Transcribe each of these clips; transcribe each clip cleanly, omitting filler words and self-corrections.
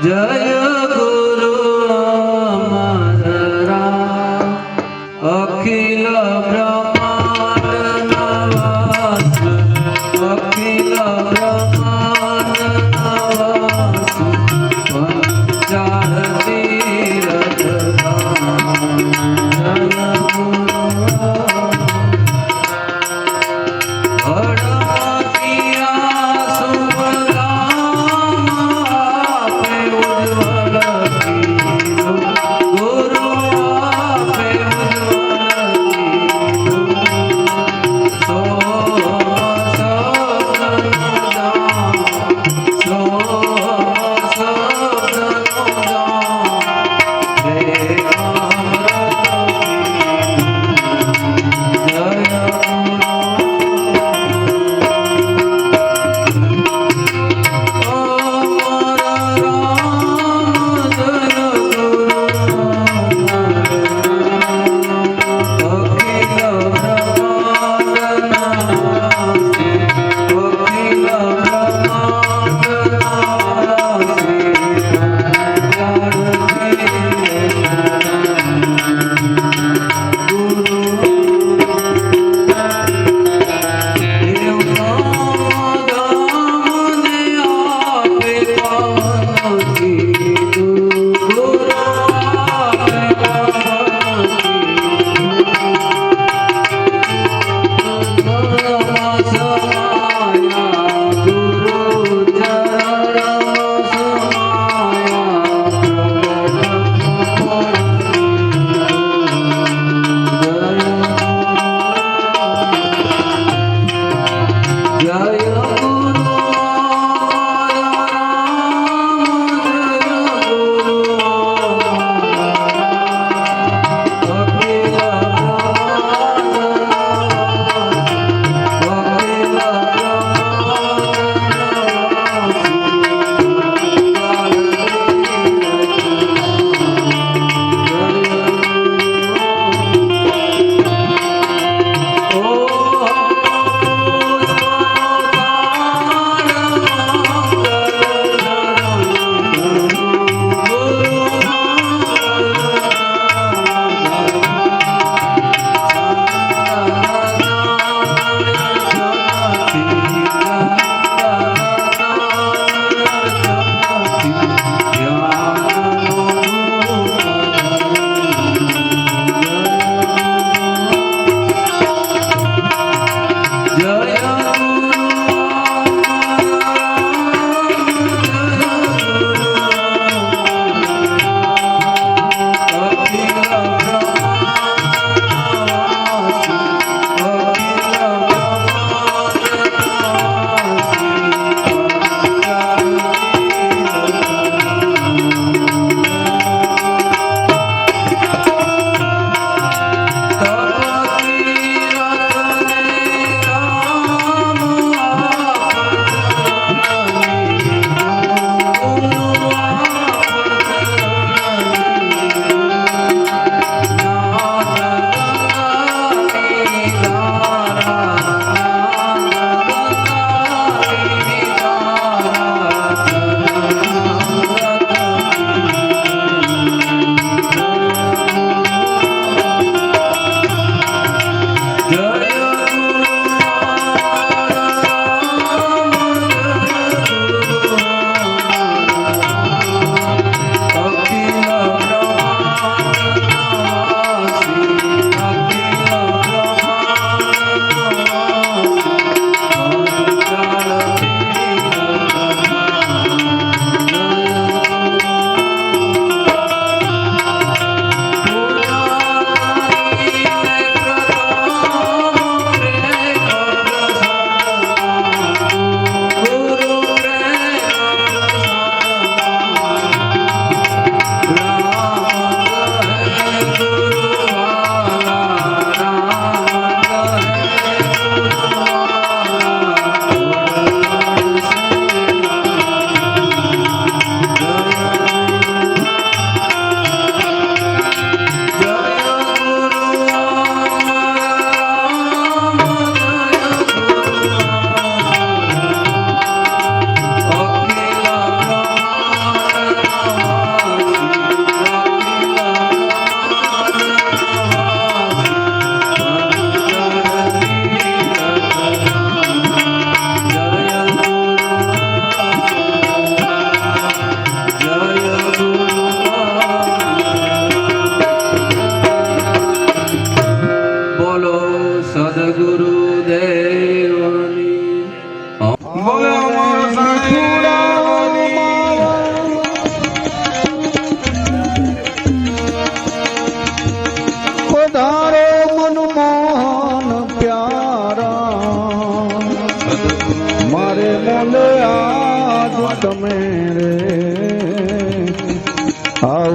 जय गुरु अमर अखिल ब्रह्मांड नवास अखिल ब्रह्मांड नवास पंचार तीरथ धाम जय गुरु भड़किया शुभ धाम आपे उज्ज्वल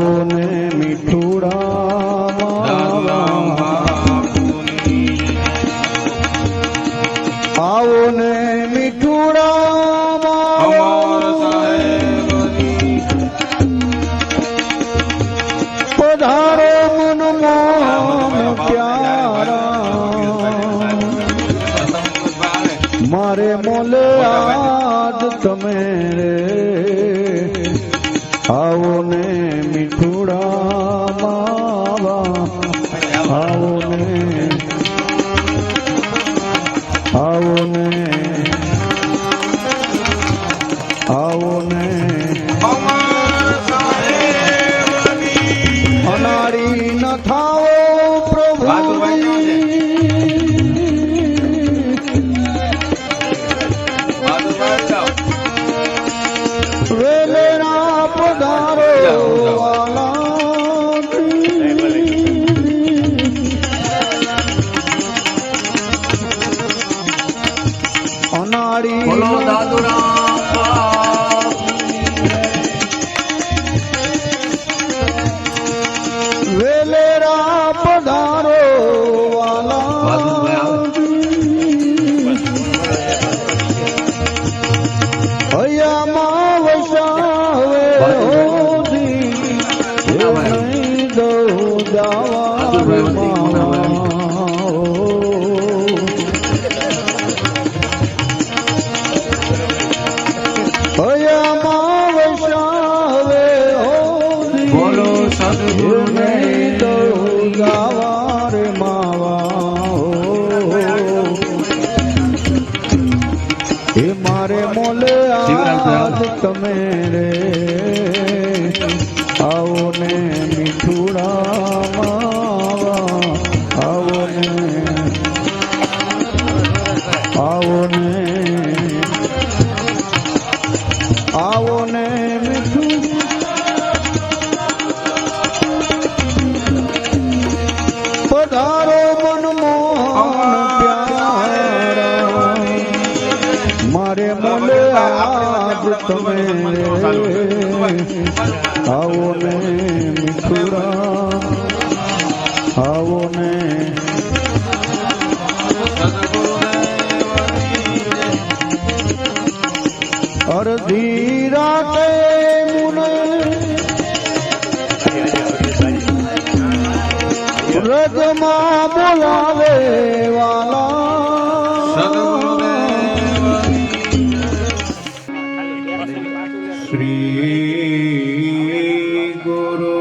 આવો ને મીઠુડા આવો ને મીઠુડા પધારો મનમાં પ્યારા મારે મોલે આજ તમે રે આવો ને મીઠુડા માવા આવો ને આવો ને આવો ને અનારી ન થાઓ પ્રભુ વેલેરા પધારો અનારી બોલો દાદુરામ વેલેરા પધારો વાલા હૈયામાં વસાવે હોધી નહીં દઉં જાવા હૈયામાં વસાવે હોધી બોલો સદગુરુ નહીં દઉં જાવા રે માવા એ મારે મોલે આજ તમે રે આવો ને મીઠુડા માવા આવો ને આવો ને આવો ને મીઠું પધારો મનમોહન પ્યારા મારે મોલે આજ તમે આવો ને મીઠુરા આવો ને અડધી રાતે મુને રજમાં બોલાવે વાલા શ્રી ગુરુ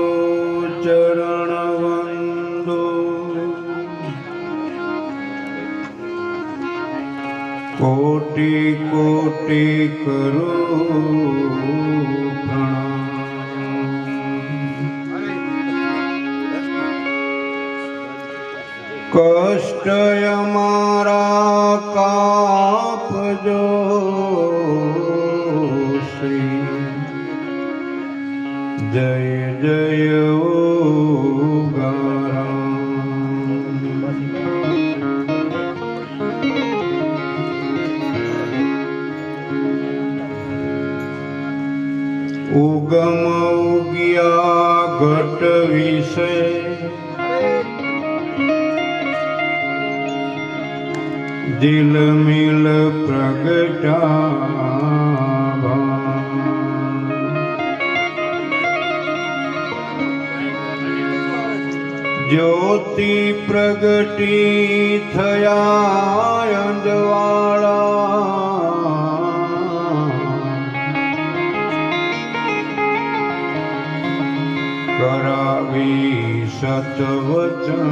ચરણ વંદો કોટી કોટી કરો કષ્ટ અમારા કાપજો શ્રી જય જય ઉગમ ઉગ્યા ઘટ વિશે દિલ મિલ પ્રગટા જ્યોતિ પ્રગટી થયા અંજવાળા કરાવી સતવચન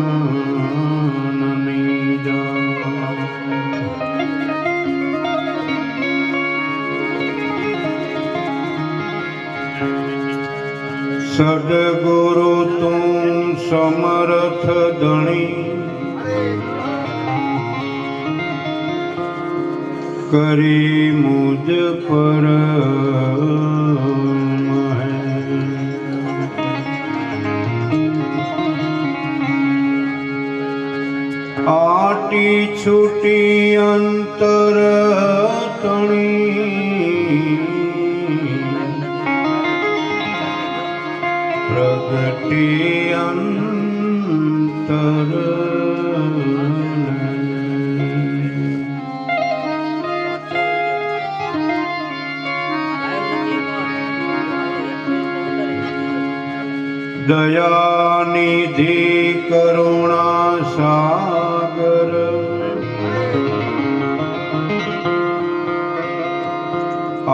નિજા સદગુરુ તું સમર્થ ધણી કરી મુજ પર આટી છૂટી અંતર તણી પ્રગ પ્રગટી અંતર દયાનિધિ કરુણા સાગર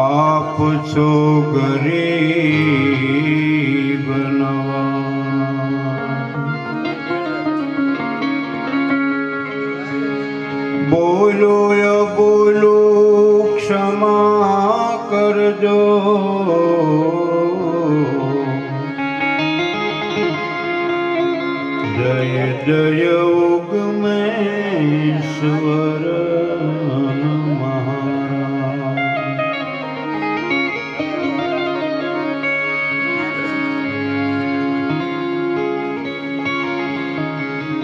આપ છો ગરીબ બોલો બોલો ક્ષમા કરજો જય જય ઉગમેશ્વર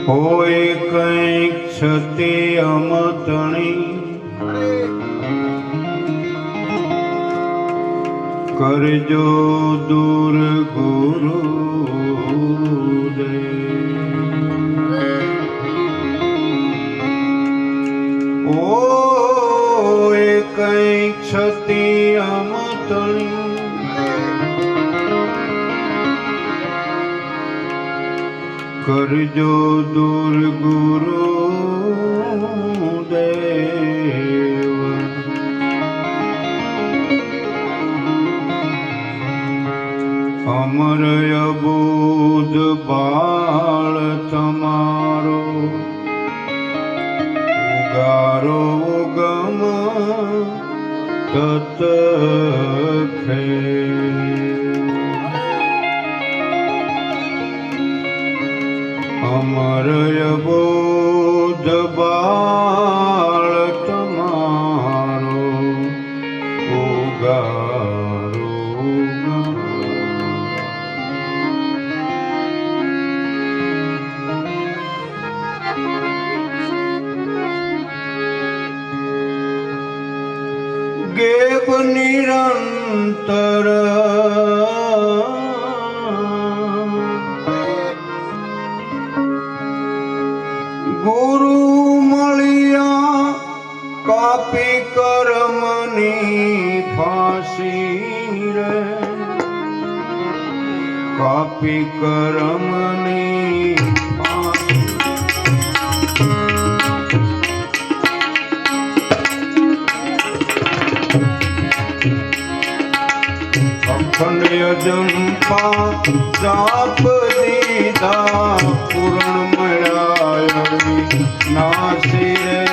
હોય કંઈક છતે અમતણી કરજો દૂર ગુરુ ઓય કંઈક છતે અમતણી કરજો દૂર ગુરુ દેવ અમર અબોધ બાળ તમારો ઉગારો ગમ તત ખે અમર અબોધ બાળ તમારો ઉગારો ગેબ નિરંતર ગુરુ મળ્યા કાપી કર્મની ફાંસી રે કાપી કર્મની અખંડ અજંપા જાપ દીધા પૂર્ણ મળ્યા નાસી રે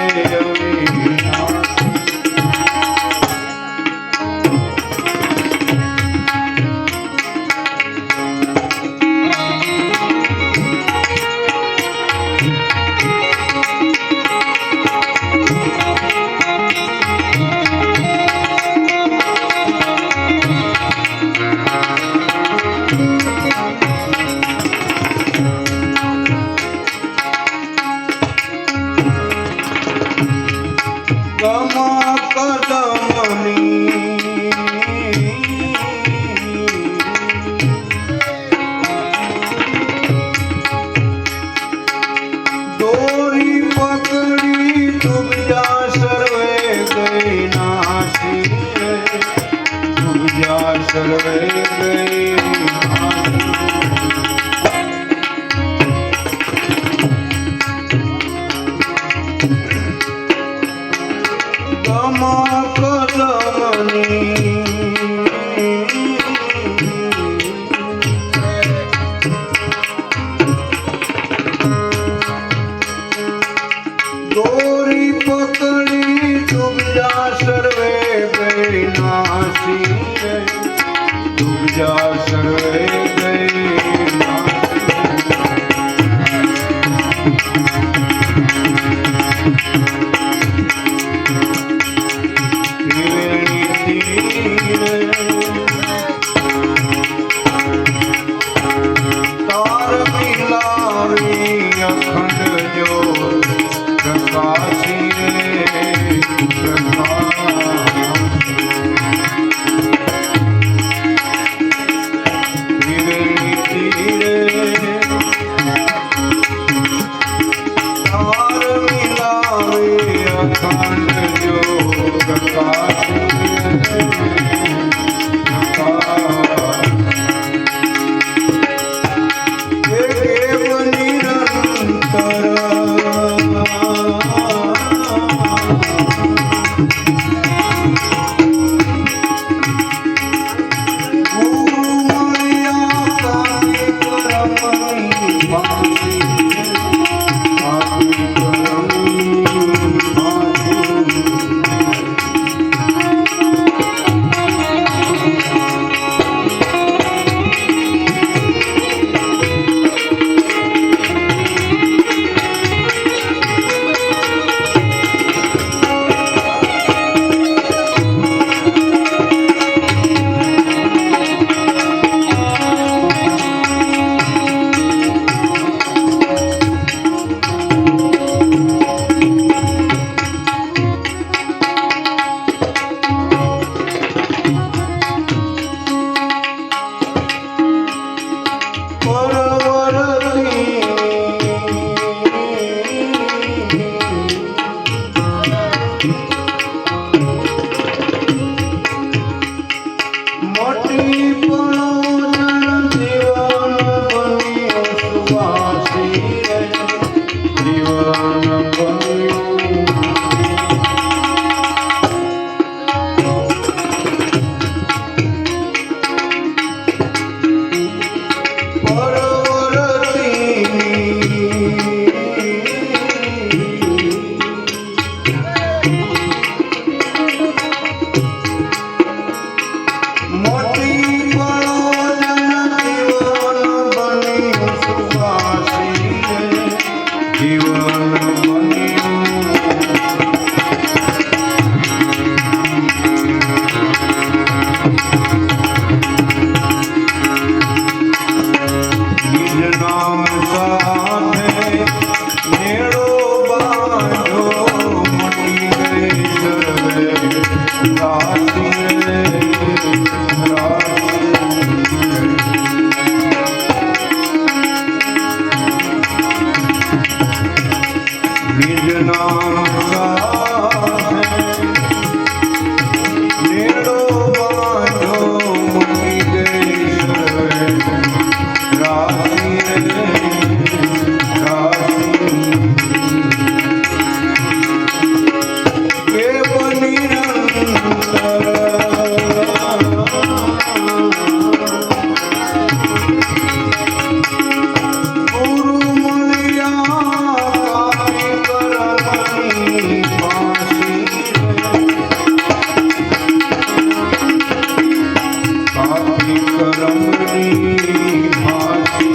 દોરી પકડી ડૂબજા સર્વે ગઈ નાસી ડૂબજા સર્વે ગઈ દોરી પકડી ડૂબજા સર્વે ગઈ નાસી ડૂબજા फांसी पापी कर्मनी फांसी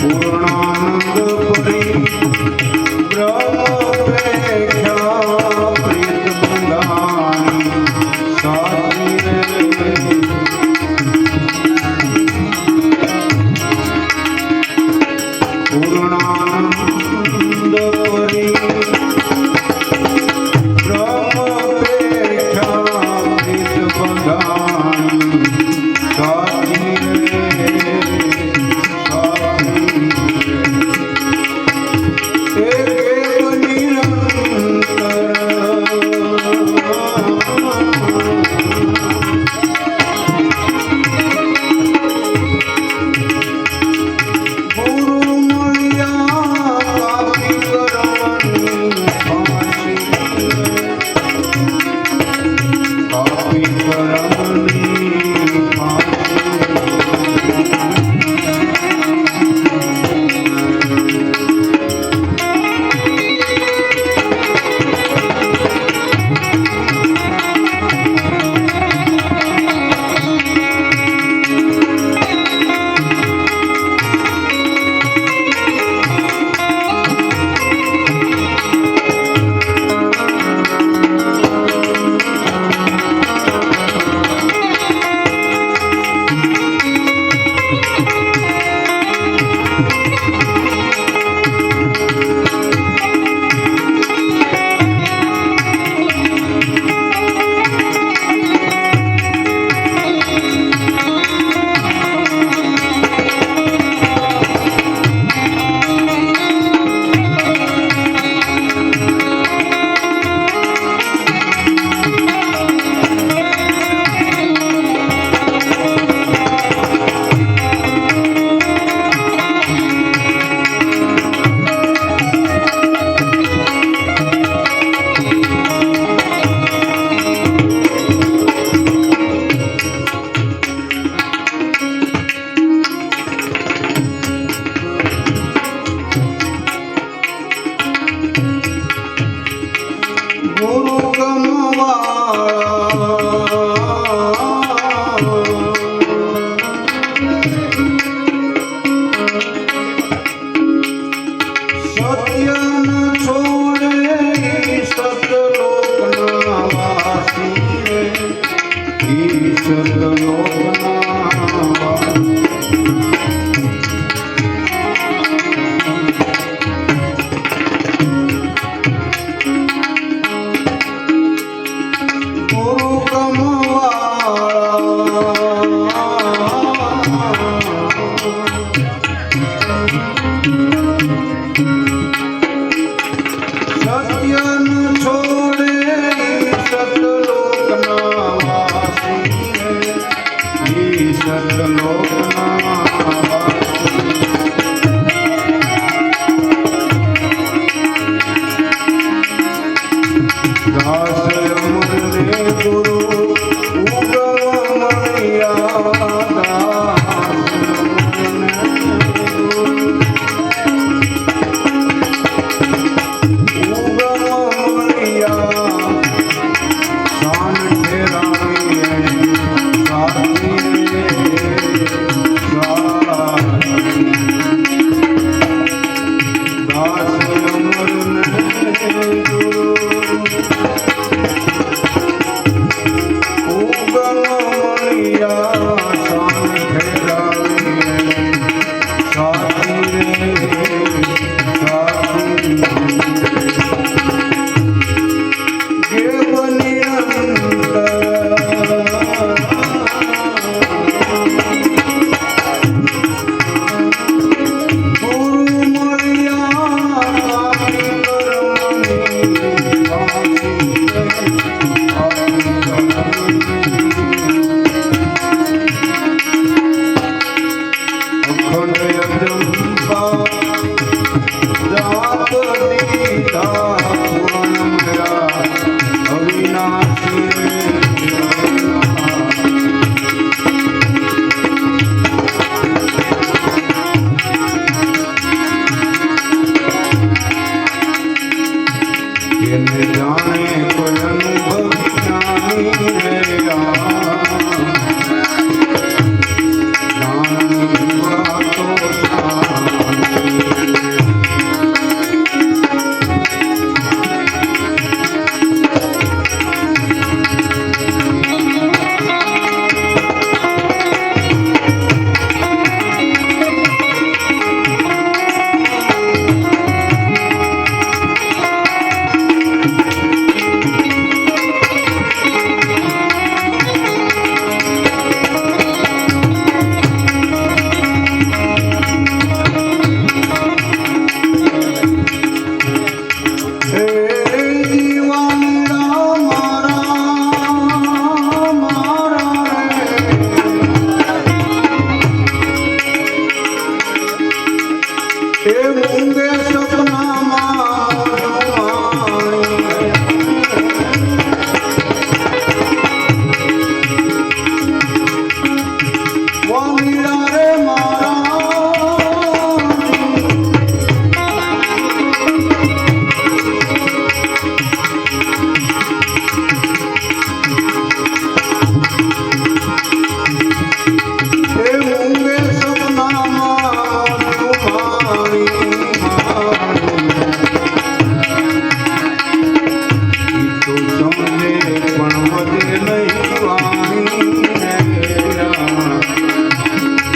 पूर्णा વિક્રમની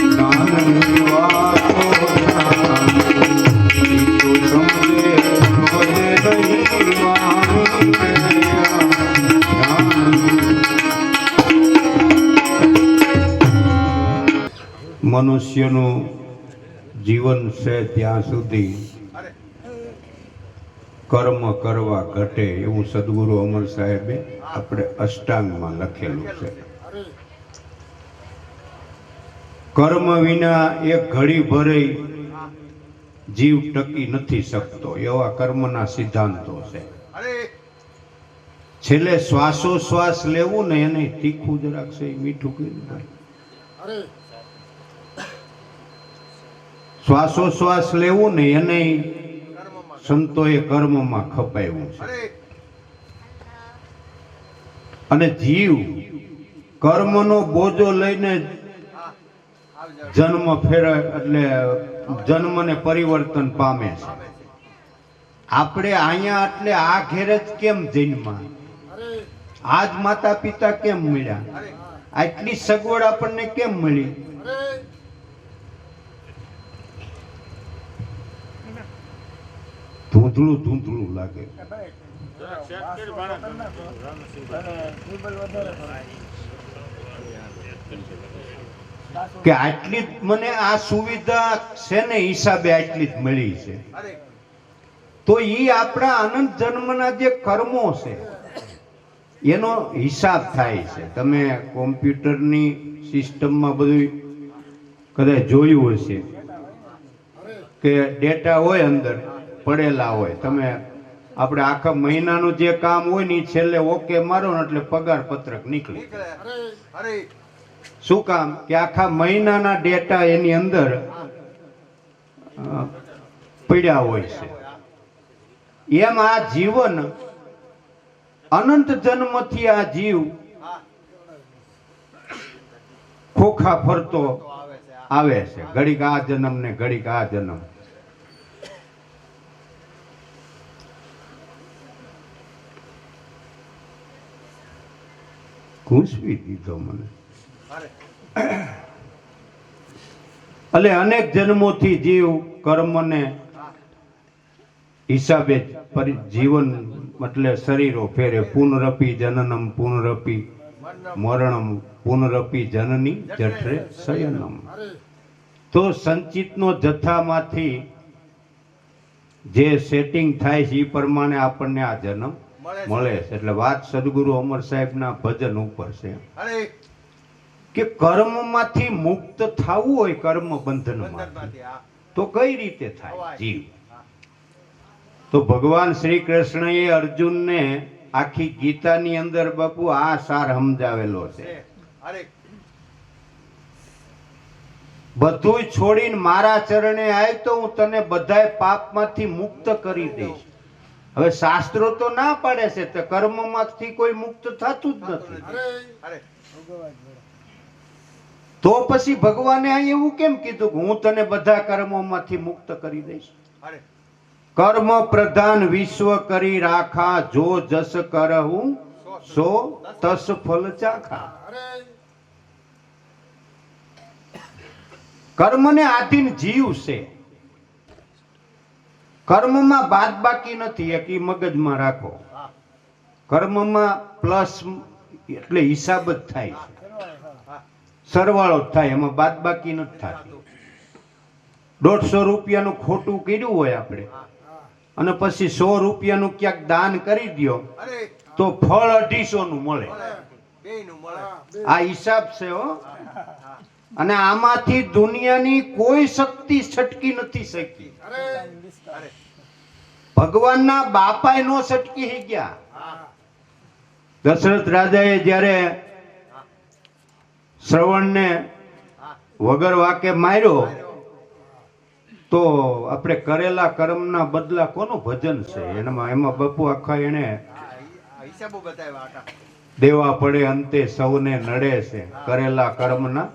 જ્ઞાનની વાતો જાણી તું સમજે રોજે નહીં વાણી મનુષ્યનું જીવન છે ત્યાં સુધી કર્મ કરવા ઘટે એવું સદગુરુ અમર સાહેબે આપણે અષ્ટાંગમાં લખેલું છે. કર્મ વિના એક ઘડી ભરે જીવ ટકી નથી શકતો એવા કર્મના સિદ્ધાંતો છે. છેલ્લે શ્વાસોશ્વાસ લેવું ને એને તીખું જરાક છે મીઠું કીધું ભાઈ. શ્વાસોશ્વાસ લેવું ને એને સંતોએ કર્મમાં ખપાવ્યું છે. અને જીવ કર્મનો બોજો લઈને જન્મ ફેરે એટલે જન્મને પરિવર્તન પામે છે. આપણે અહીંયા એટલે આ ઘેર જ કેમ જન્મા, આજ માતા પિતા કેમ મળ્યા, આટલી સગવડ આપણને કેમ મળી? ધૂંધળું ધૂંધળું લાગે. કે આટલી જ મને આ સુવિધા છે ને હિસાબે આટલી જ મળી છે. તો ઈ આપણા અનંત જન્મના જે કર્મો છે એનો હિસાબ થાય છે. તમે કોમ્પ્યુટરની સિસ્ટમમાં બધું કદાચ જોયું હશે કે ડેટા હોય અંદર પડેલા હોય. તમે આપણે આખા મહિનાનું જે કામ હોય ને છેલ્લે ઓકે મારો ને એટલે પગાર પત્રક નીકળે. શું કામ? કે આખા મહિનાના ડેટા એની અંદર પડ્યા હોય છે. એમ આ જીવન અનંત જન્મથી આ જીવ ખોખા ફરતો આવે છે. ઘડીક આ જન્મ ને ઘડીક આ જન્મ. ઘૂંસવી દીધો મને. એટલે અનેક જન્મોથી જીવ કર્મને હિસાબે જીવન એટલે શરીરો ફેરે. પુનરપી જનનમ પુનરપી મરણમ પુનરપી જનની જઠરે શયનમ. તો સંચિતનો જથ્થામાંથી જે સેટિંગ થાય છે એ પ્રમાણે આપણને આ જન્મ મળે છે. એટલે વાત સદગુરુ અમર સાહેબના ભજન ઉપર છે કે કર્મમાંથી મુક્ત થવું હોય, કર્મ બંધનમાંથી, તો કઈ રીતે થાય જીવ? તો ભગવાન શ્રી કૃષ્ણએ અર્જુનને આખી ગીતાની અંદર બાપુ આ સાર સમજાવેલો છે. બધું છોડીને મારા ચરણે આય તો હું તને બધાય પાપમાંથી મુક્ત કરી દઈશ. હવે શાસ્ત્રો તો ના પાડે છે તો કર્મમાંથી કોઈ મુક્ત થતું જ નથી. તો પછી ભગવાને અહીં એવું કેમ કીધું કે હું તને બધા કર્મોમાંથી મુક્ત કરી દઈશ? કર્મ પ્રધાન વિશ્વ કરી રાખા, જો જસ કરહું સો તસ ફલ ચાખા. કર્મને આધીન જીવ છે. કર્મમાં બાદ બાકી નથી. એક મગજમાં રાખો. કર્મમાં પ્લસ એટલે હિસાબ જ થાય છે, સરવાળો જ થાય, એમાં બાદ બાકી નથી થતી. 150 રૂપિયાનું ખોટું કર્યું હોય આપણે અને પછી 100 રૂપિયાનું ક્યાંક દાન કરી દો તો ફળ 250 નું મળે. આ હિસાબ છે હો. અને આમાંથી દુનિયાની કોઈ શક્તિ છટકી નથી શકી. ભગવાનના બાપાએ નો છટકી ગયા. દશરથ રાજાએ જ્યારે શ્રવણને વગર વાકે માર્યો તો આપણે કરેલા કર્મના બદલા કોનું ભજન છે એમાં બાપુ આખા એને હિસાબો બતાવ્યા. દેવા પડે અંતે સૌને નડે છે, કરેલા કર્મના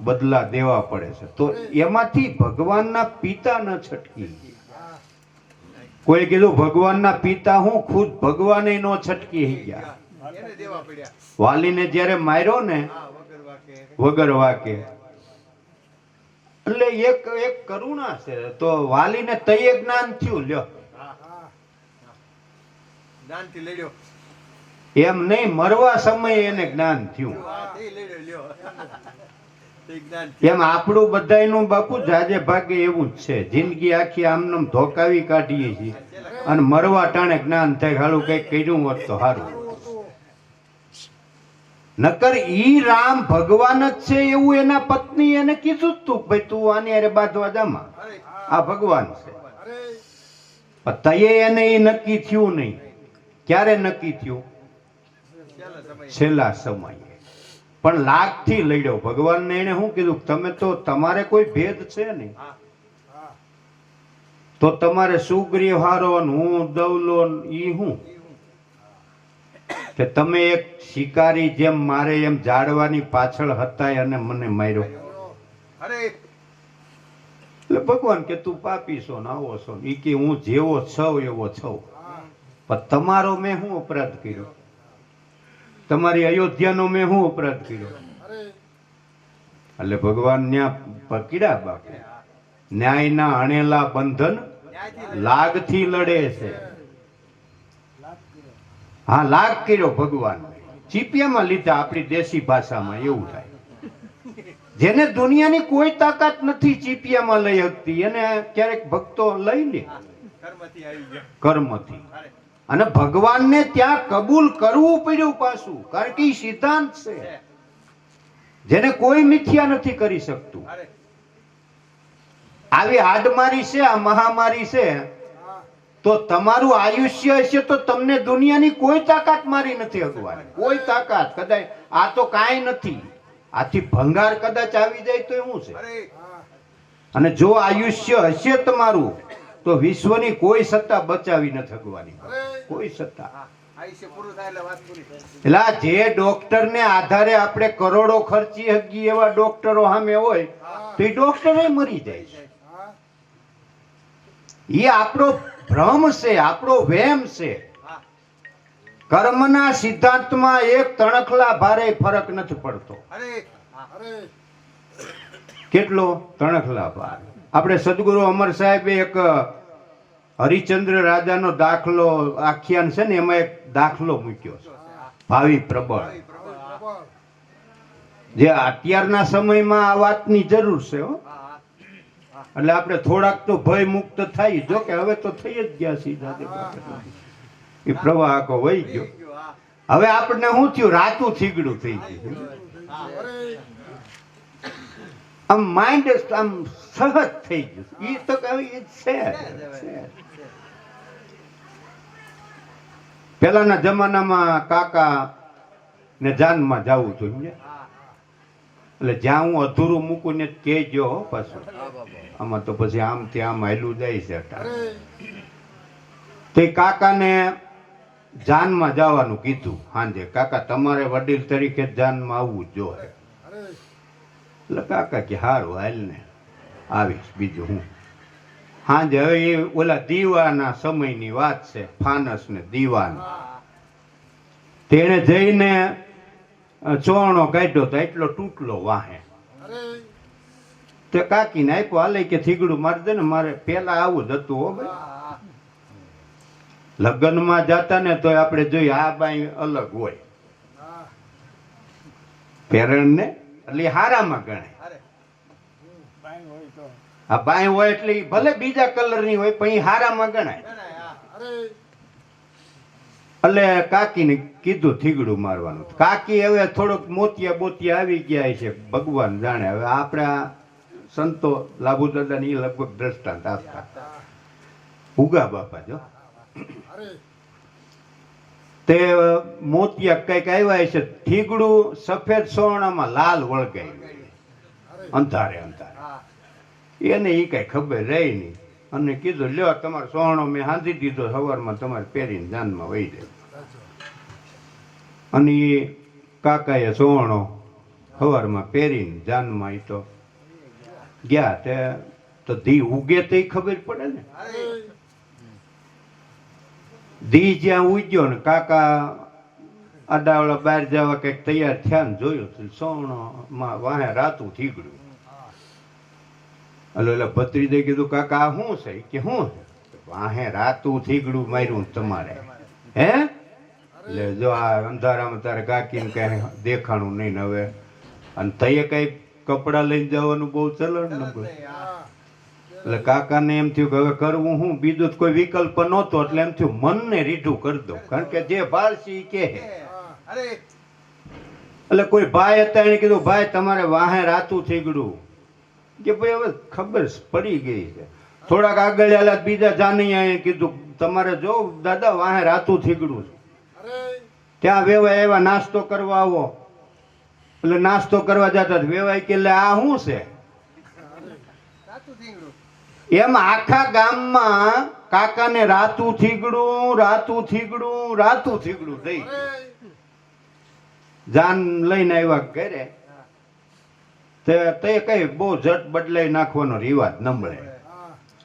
બદલા દેવા પડે છે. તો એમાંથી ભગવાનના પિતા ન છટકી. કોઈ કીધું ભગવાનના પિતા હું ખુદ ભગવાને નો છટકી ગયા. એને દેવા પડ્યા. વાલીને જ્યારે માર્યો ને હા, વગર વાંકે. વગર વાકે, એટલે એક એક કરુણા છે. તો વાલીને તઈએ જ્ઞાન થયું, લ્યો હા. દાનથી લડ્યો. એમ નહીં, મરવા સમયે એને જ્ઞાન થયું. હા, તે લડ્યો લ્યો. તે જ્ઞાન એમ આપણું બધાયનું બાપુ જાજે ભાગે એવું જ છે. જિંદગી આખી આમનામ ધોકાવી કાઢીએ છીએ અને મરવા ટાણે જ્ઞાન થાય હાલું કઈક કર્યું હોત તો સારું. નકર ઈ રામ ભગવાન જ છે એવું એના પત્ની એને કીધું જ તું, ભાઈ તું આની હારે બાંધવા જામાં, અરે આ ભગવાન છે. અરે પણ તયે એને ઈ નક્કી થયું નહીં. ક્યારે નક્કી થયું? ચાલો સમય. છેલ્લા સમયે. પણ લાગથી લડ્યો. ભગવાનને એને શું કીધું? તમે તો તમારે કોઈ ભેદ છે નહીં, હા. હા. તો તમારે સુગ્રીવ હારો ને હું દવલો ને ઈ હું કે તમે એક શિકારી જેમ મારે એમ જાડવાની પાછળ હતા અને મને માર્યો. અરે એટલે ભગવાન કે તું પાપી છો ને આવો છો ને. ઈ કે હું જેવો છવ એવો છવ, પણ તમારો મેં શું અપરાધ કર્યો? તમારી અયોધ્યાનો મેં શું અપરાધ કર્યો? એટલે ભગવાન ન્યા પકડ્યા બાપુ. ન્યાયના અણેલા બંધન લાગથી લડે છે. હા, લાગ કર્યો ભગવાન. ચીપિયામાં લીધા, આપણી દેશી ભાષામાં એવું થાય. જેને દુનિયાની કોઈ તાકાત નથી ચીપિયામાં લઈ શકતી, એને ક્યારેક ભક્તો લઈ લે કર્મથી આવી ગયા. કર્મથી. અરે અને ભગવાનને ત્યાં કબૂલ કરવું પડ્યું પાછું, કારણ કે ઈ સિદ્ધાંત છે જેને કોઈ મિથ્યા નથી કરી શકતું. અરે આવી હાડમારી છે, આ મહામારી છે, તો તમારું આયુષ્ય હશે તો તમને દુનિયાની કોઈ તાકાત મારી નથી શકવાની. કોઈ તાકાત કદાચ આ તો કાંઈ નથી. આથી ભંગાર કદાચ આવી જાય તો એવું છે. અરે અને જો આયુષ્ય હશે તમારું તો વિશ્વની કોઈ સત્તા બચાવી નથી શકવાની. કોઈ સત્તા. હા, આયુષ્ય પૂરું થાય એટલે વાત પૂરી. એટલે આ જે ડોક્ટરને આધારે આપણે કરોડો ખર્ચી શકીએ એવા ડોક્ટરો સામે હોય તો એ ડોક્ટરે મરી જાય છે. એ આપણો ભ્રમ છે, આપણો વહેમ છે. હા. કર્મના સિદ્ધાંતમાં એક તણખલા ભારે ફરક નથી પડતો. અરે અરે કેટલો તણખલા ભાર. આપણે સદગુરુ અમર સાહેબે એક હરિચંદ્ર રાજાનો દાખલો આખ્યાન છે ને, એમાં એક દાખલો મૂક્યો છે, ભાવિ પ્રબળ. જે અત્યારના સમયમાં આ વાતની જરૂર છે હો. એટલે આપણે થોડાક તો ભય મુક્ત થાય. જો કે હવે તો થઈ જ ગયા સીધા એ પ્રવાહ આખો વહી ગયો. હવે આપણને શું થયું? રાતું થીગડું થઈ ગયું. આમ માઇન્ડ આમ સહજ થઈ ગયું. એ તો કઈ છે. પેલાના જમાનામાં કાકા ને જાનમાં જવું જોઈએ, એટલે જ્યાં હું અધૂરું મૂકું ને કહેજો હો પાછું. આમાં તો પછી આમથી આમ હાલ્યું જાય છે. તે કાકાને જાનમાં જવાનું કીધું સાંજે. કાકા તમારે વડીલ તરીકે જાનમાં આવવું જ જોઈએ. એટલે કાકા કે હારું હાલ ને આવીશ, બીજું હું. સાંજે હવે એ ઓલા દીવાના સમયની વાત છે, ફાનસ ને દીવાન. તેણે જઈને ચોણો કાઢ્યો તો એટલો તૂટલો વાહે. તે કાકીને આપ્યો, હાલે કે થીગડું મારી દે ને, મારે પેલા આવું જ હતું હો ભાઈ. લગ્નમાં જતા ને તો આપણે જોઈએ આ બાઈ અલગ હોય પેરણ ને, એટલે હારામાં ગણાય. આ બાઈ હોય એટલે ભલે બીજા કલર ની હોય પણ એ હારામાં ગણાય. એટલે કાકીને કીધું થીગડું મારવાનું. કાકી હવે થોડોક મોતિયા બોતિયા આવી ગયા છે, ભગવાન જાણે. હવે આપણા સંતો લાભુ દાદા ની લગભગ દ્રષ્ટાંત આપતા. ઉગા બાપા જો તે મોતિયા કઈક આવ્યા છે, થીગડું સફેદ સોનામાં લાલ વળગાય અંધારે અંધારે. એને એ કઈ ખબર રહી નહીં અને કીધું લ્યો તમારો સોનો મેં હાંધી દીધો, સવારમાં તમારે પહેરીને જાનમાં વહી જાય. અને એ કાકાએ સોનો સવારમાં પહેરીને જાનમાં એ તો ગયા. તે તો ધી ઉગે તો ખબર પડે ને. દી જ્યાં ઉગ્યો ને કાકા આડાવાળા બહાર જવા કંઈક તૈયાર થયા ને જોયું તો સોણમાં વાહે રાતું થીગડ્યું. એટલે ભત્રીજે કીધું કાકા આ શું છે? કે શું છે? વાહે રાતું થીગડું માર્યું તમારે હે? એટલે જો આ અંધારામાં તારે કાકીને કઈ દેખાણું નહીં ને હવે, અને તઈએ કઈ કપડા લઈને જવાનું બહુ ચલણ ન કોઈ. એટલે કાકાને એમ થયું કે હવે કરવું હું, બીજું તો કોઈ વિકલ્પ નહોતો. એટલે એમ થયું મનને રીઢું કરી દઉં, કારણ કે જે ભાળશે ઈ કે. અરે એટલે કોઈ ભાઈ હતા એને કીધું ભાઈ તમારે વાહે રાતું થીગડું. કે ભાઈ હવે ખબર પડી ગઈ છે. થોડાક આગળ આલા બીજા જાનૈયાએ કીધું તમારે જો દાદા વાહે રાતું થીગડું છે. ત્યાં વેવાય એવા નાસ્તો કરવા આવો. એટલે નાસ્તો કરવા જતા વેવાય કે એટલે આ શું છે? સાચું થીંગડું. એમ આખા ગામમાં કાકાને રાતું થીગડું રાતું થીગડું રાતું થીગડું થઈ ગયું. જાન લઈને આવ્યા ઘરે તે કઈ બહુ ઝટ બદલાઈ નાખવાનો રિવાજ નમળે.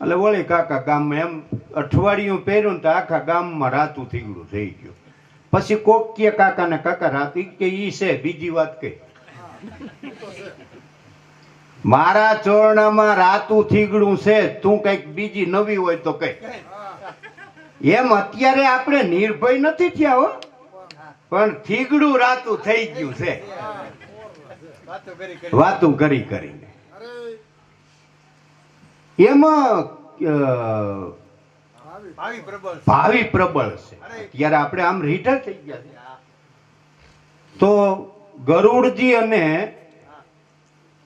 એટલે વળી કાકા ગામમાં એમ અઠવાડિયું પહેર્યું ને તો આખા ગામમાં રાતું થીગડું થઈ ગયું. પછી કોક કે કાકાને કાકા રાતી કે ઈ છે બીજી વાત કઈ મારા ચોરણામાં રાતું થીગડું છે, તું કઈક બીજી નવી હોય તો કઈ. એમ અત્યારે આપણે નિર્ભય નથી થયા હો, પણ થીગડું રાતું થઈ ગયું છે વાતો કરી કરી. વાતું કરી કરીને. એમાં ભાવિ પ્રબળ. ભાવિ પ્રબળ છે. અત્યારે આપણે આમ રીઢા થઈ ગયા છે. તો ગરુડજી અને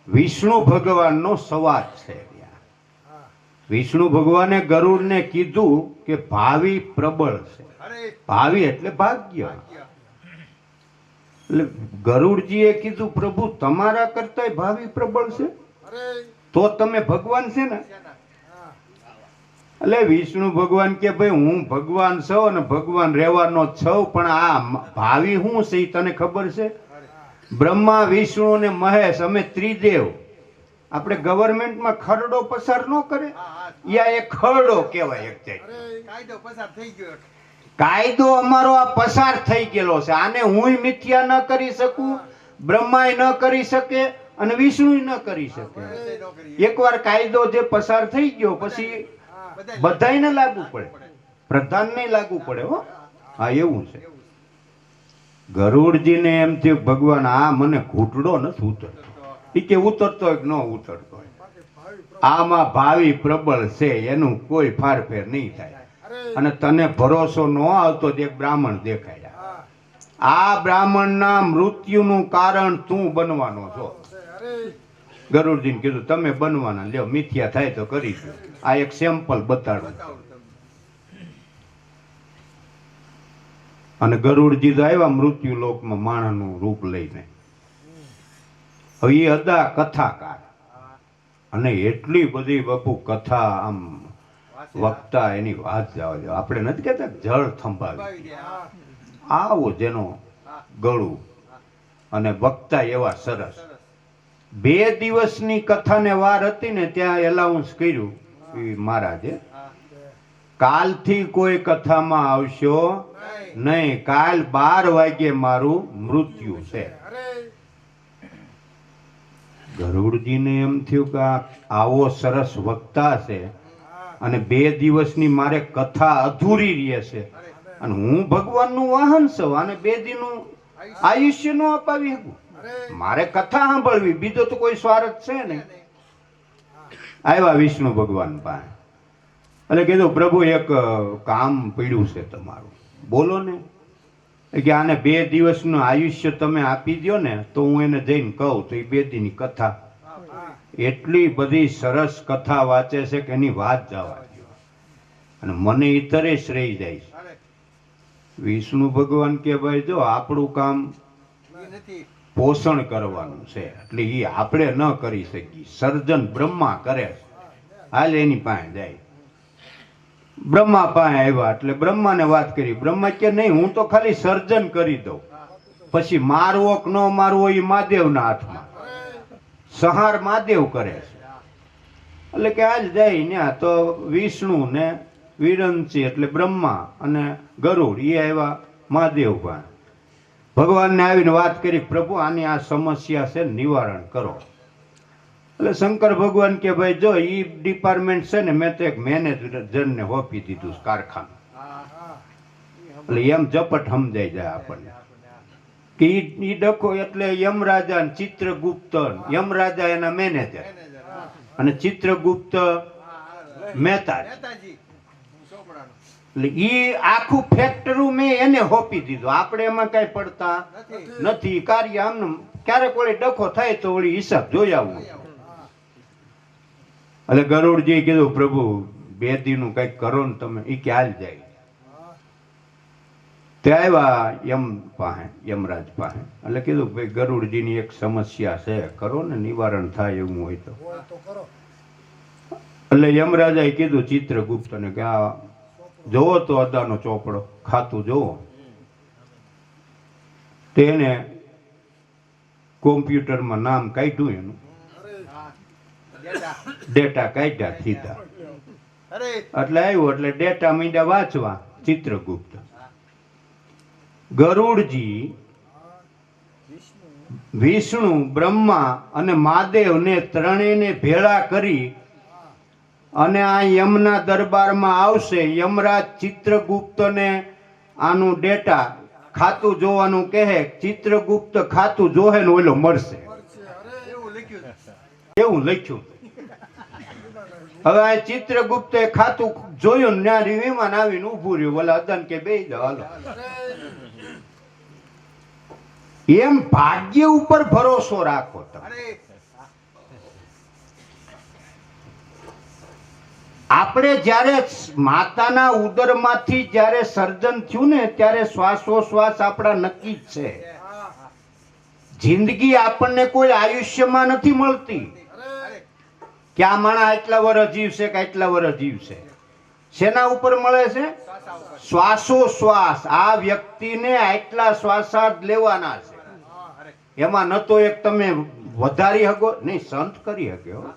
વિષ્ણુ ભગવાનનો સંવાદ છે. વિષ્ણુ ભગવાને ગરુડને કીધું કે ભાવિ પ્રબળ છે. અરે ભાવિ એટલે ભાગ્ય. એટલે ગરુડજીએ કીધું પ્રભુ તમારા કરતાંય ભાવિ પ્રબળ છે, તો તમે ભગવાન છે ને? એટલે વિષ્ણુ ભગવાન કે ભાઈ હું ભગવાન છું અને ભગવાન રહેવાનો છું, પણ આ ભાવિ શું છે એ તને ખબર છે? બ્રહ્મા વિષ્ણુ ને મહેશ અમે ત્રિદેવ. આપણે ગવર્મેન્ટમાં ખરડો પસાર ન કરે, યા એ ખરડો કહેવાય. એક જાતનો કાયદો પસાર થઈ ગયો. કાયદો અમારો આ પસાર થઈ ગયેલો છે. આને હું મિથ્યા ન કરી શકું, બ્રહ્માય ન કરી શકે અને વિષ્ણુ ન કરી શકે. એકવાર કાયદો જે પસાર થઈ ગયો પછી બધાયને લાગુ પડે, પ્રધાનને લાગુ પડે હો. હા એવું છે. ગરુડજીને એમ થયું ભગવાન આ મને ઘૂંટડો નથી ઉતરતો. એ કે ઉતરતો હોય કે ન ઉતરતો હોય, આમાં ભાવિ પ્રબળ છે, એનું કોઈ ફારફેર નહીં થાય. અને તને ભરોસો ન આવતો જ એક બ્રાહ્મણ દેખાયા. આ બ્રાહ્મણના મૃત્યુનું કારણ તું બનવાનો છો. ગરુડજીને કીધું તમે બનવાના, લ્યો મિથ્યા થાય તો કરી દો. આ એક સેમ્પલ બતાડું. અને ગરુડજી તો આવ્યા મૃત્યુ લોકમાં માણસનું રૂપ લઈને. હવે એ હતા કથાકાર, અને એટલી બધી બાપુ કથા આમ વક્તા એની વાત જવા દો. આપણે નથી કહેતા જળ થંભાવી, આવો જેનો ગળું અને વક્તા એવા સરસ. 2 દિવસની કથાને વાર હતી ને ત્યાં એલાઉન્સ કર્યું મહારાજે, કાલથી કોઈ કથામાં આવશો નહીં, કાલ 12 વાગે મારું મૃત્યુ છે. ગરુડજીને એમ થયું કે આવો સરસ વક્તા છે અને 2 દિવસની મારે કથા અધૂરી રહે છે, અને હું ભગવાનનું વાહન છું, અને 2 દિનનું આયુષ્ય નો અપાવી શકું. મારે કથા સાંભળવી, બીજો તો કોઈ સ્વાર્થ છે નહીં. આવ્યા વિષ્ણુ ભગવાન પાસે. એટલે કીધું પ્રભુ એક કામ પડ્યું છે તમારું, બોલો ને. કે આને 2 દિવસનું આયુષ્ય તમે આપી દો ને તો હું એને જઈને કહું તો એ 2 દીની કથા. એટલી બધી સરસ કથા વાંચે છે કે એની વાત જવા દો, અને મને ઈતરે જ રહી જાય છે. વિષ્ણુ ભગવાન કે ભાઈ જો આપણું કામ પોષણ કરવાનું છે, એટલે એ આપણે ન કરી શકીએ. સર્જન બ્રહ્મા કરે છે, હાલ એની પાસે જાય. બ્રહ્મા પાસે આવ્યા એટલે બ્રહ્માને વાત કરી. બ્રહ્મા કે નહીં, હું તો ખાલી સર્જન કરી દઉં, પછી મારવો કે ન મારવો એ મહાદેવના હાથમાં, સંહાર મહાદેવ કરે છે. એટલે કે આજ જાય ત્યાં તો વિષ્ણુ ને વિરંચી એટલે બ્રહ્મા અને ગરુડ એ આવ્યા મહાદેવ પાસે. ભગવાનને આવીને વાત કરી, પ્રભુ આની આ સમસ્યા છે, નિવારણ કરો. એટલે શંકર ભગવાન કે ભાઈ જો ઈ ડિપાર્ટમેન્ટ છે ને મેં તો એક મેનેજરને હોપી દીધું છે કારખાનું. એટલે એમ ઝપટ સમજાઈ જાય આપણને કે ઈ ડખો એટલે યમરાજા ને ચિત્રગુપ્ત, યમરાજા એના મેનેજર અને ચિત્રગુપ્ત મહેતા. નેતાજી ચોપડાનું એટલે ઈ આખું ફેક્ટરું મેં એને હોપી દીધું. આપણે એમાં કઈ પડતા નથી. નથી. કાર્ય આમ ક્યારેક વળી ડખો થાય તો વળી હિસાબ જોઈ આવવું. એટલે ગરુડજી કીધું પ્રભુ 2 દીનું કઈક કરો ને તમે. ઈ ક્યાં જાય તે આવ્યા યમ પાસે, યમરાજ પાસે. એટલે કીધું ભાઈ ગરુડજીની એક સમસ્યા છે, કરો ને નિવારણ થાય એવું હોય તો. એટલે યમરાજાએ કીધું ચિત્રગુપ્તને કે આ જોવો તો અદાનો ચોપડો, ખાતું જોવો. તેને કોમ્પ્યુટરમાં નામ કાઢ્યું એનું, ડેટા. ડેટા કાઢ્યા સીધા. અરે એટલે આવ્યું એટલે ડેટા મીંડા વાંચવા ચિત્રગુપ્ત. ગરુડજી વિષ્ણુ, બ્રહ્મા અને મહાદેવને ત્રણેયને ભેળા કરી અને આ યમના દરબારમાં આવશે. યમરાજ ચિત્રગુપ્તને આનું ડેટા ખાતું જોવાનું કહે. ચિત્રગુપ્ત ખાતું જોહે ને ઓલો મરશે એવું લખ્યું છે. એવું લખ્યું. હવે આ ચિત્રગુપ્તે ખાતું જોયું ને ત્યાં વિમાન આવીને ઊભું રહ્યું. ઓલા અદન કે બેસી જાઓ હાલો. એમ ભાગ્ય ઉપર ભરોસો રાખો તમે. અરે આપણે જ્યારે માતાના ઉદરમાંથી જ્યારે સર્જન થયું ને ત્યારે શ્વાસોશ્વાસ આપણા નક્કી જ છે. જિંદગી આપણને કોઈ આયુષ્યમાં નથી મળતી કે આ માણસ આટલા વર્ષ જીવશે કે આટલા વર્ષ જીવશે. શેના ઉપર મળે છે? શ્વાસોશ્વાસ. આ વ્યક્તિને આટલા શ્વાસાદ લેવાના છે. એમાં ન તો એક તમે વધારી શકો નહીં, સંત કરી શક્યો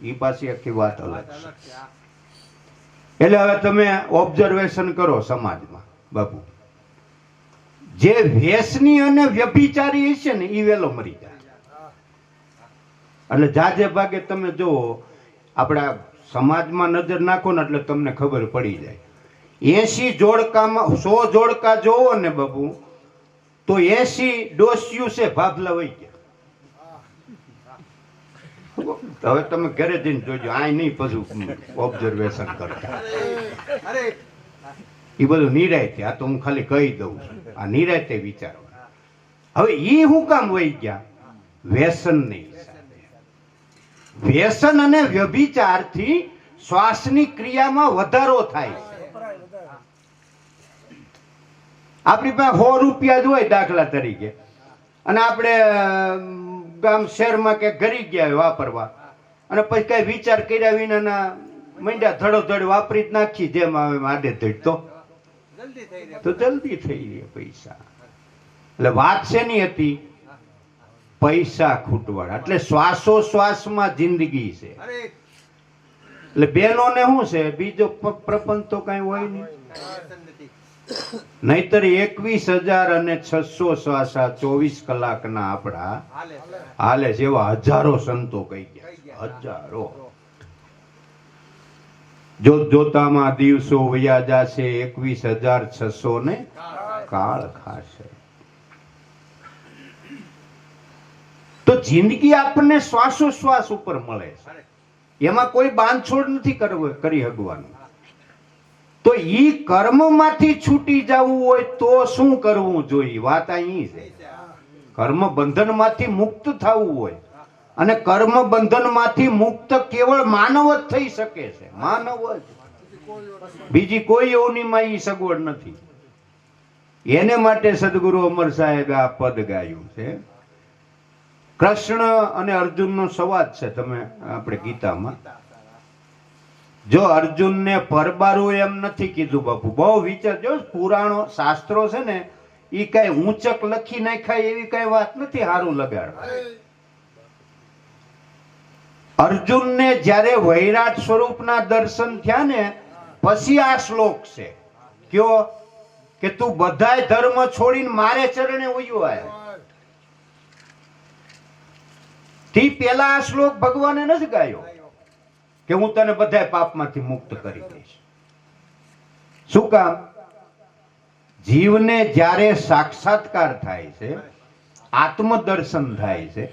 એ પાછી આખી વાત અલગ છે. એટલે હવે તમે ઓબ્ઝર્વેશન કરો સમાજમાં બાપુ, જે વ્યસની અને વ્યભિચારી છે ને એ વેલો મરી જાય. એટલે જાજે ભાગે તમે જુઓ આપણા સમાજમાં નજર નાખો ને એટલે તમને ખબર પડી જાય. 80 જોડકામાં 100 જોડકા જોવો ને બાપુ તો 80 ડોસ્યું છે ભાભલા વહી ગયા. હવે તમે ઘરે જઈને જોજો, આ નહીં પછી ઓબ્ઝર્વેશન કરતા. અરે એ બધું નિરાયતે. આ તો હું ખાલી કહી દઉં છું, આ નિરાયતે વિચારવા. હવે ઈ હું કામ વહી ગયા? વ્યસન નહીં. વ્યસન અને વ્યભિચારથી શ્વાસની ક્રિયામાં વધારો થાય છે. આપણી પાસે 100 રૂપિયા જ હોય દાખલા તરીકે, અને આપણે ગામ શહેરમાં કે ઘરી ગયા હોય વાપરવા, અને પછી કઈ વિચાર કર્યા વિના મંડ્યા ધડોધડ વાપરી જ નાખી જેમ આવે આડે ધડ જલ્દી થઈ રહે. તો જલ્દી થઈ રહે પૈસા. એટલે વાત શેની હતી? પૈસા ખૂટવાડા. એટલે શ્વાસોશ્વાસમાં જિંદગી છે. અરે એટલે બહેનોને શું છે, બીજો પ્રપંચ તો કઈ હોય નહીં. વ્યસન નથી. નહીતર 21,600 શ્વાસા 24 કલાકના આપણા હાલે છે. હાલે છે. એવા હજારો સંતો કહી ગયા, હજારો. જોતામાં દિવસો વયા જાશે, 21,600 ને કાળ ખાશે. તો જિંદગી આપણને શ્વાસોશ્વાસ ઉપર મળે છે. એમાં કોઈ બાંધછોડ નથી કરી હગવાનું. તો ઈ કર્મમાંથી છૂટી જવું હોય તો શું કરવું જોઈએ? વાત અહીં છે. કર્મ બંધનમાંથી મુક્ત થવું હોય, અને કર્મ બંધનમાંથી મુક્ત કેવળ માનવ જ થઈ શકે છે. માનવ જ, બીજી કોઈ યોનિમાં ઈ સગવડ નથી. એને માટે સદગુરુ અમર સાહેબે આ પદ ગાયું છે. કૃષ્ણ અને અર્જુનનો સંવાદ છે તમે આપણે ગીતામાં. જો અર્જુનને પરબારું એમ નથી કીધું બાપુ, બહુ વિચારજો. પુરાણો શાસ્ત્રો છે ને ઈ કઈ ઊંચક લખી નાખાય એવી કઈ વાત નથી. હારું લગાડ. અર્જુનને જ્યારે વૈરાટ સ્વરૂપના દર્શન થયા ને પછી આ શ્લોક છે. કયો? કે તું બધાય ધર્મ છોડીને મારે ચરણે વયો આય. થી પેલા આ શ્લોક ભગવાને નથી ગાયો કે હું તને બધાય પાપમાંથી મુક્ત કરી દઈશ. શું કામ? જીવને જ્યારે સાક્ષાત્કાર થાય છે, આત્મદર્શન થાય છે,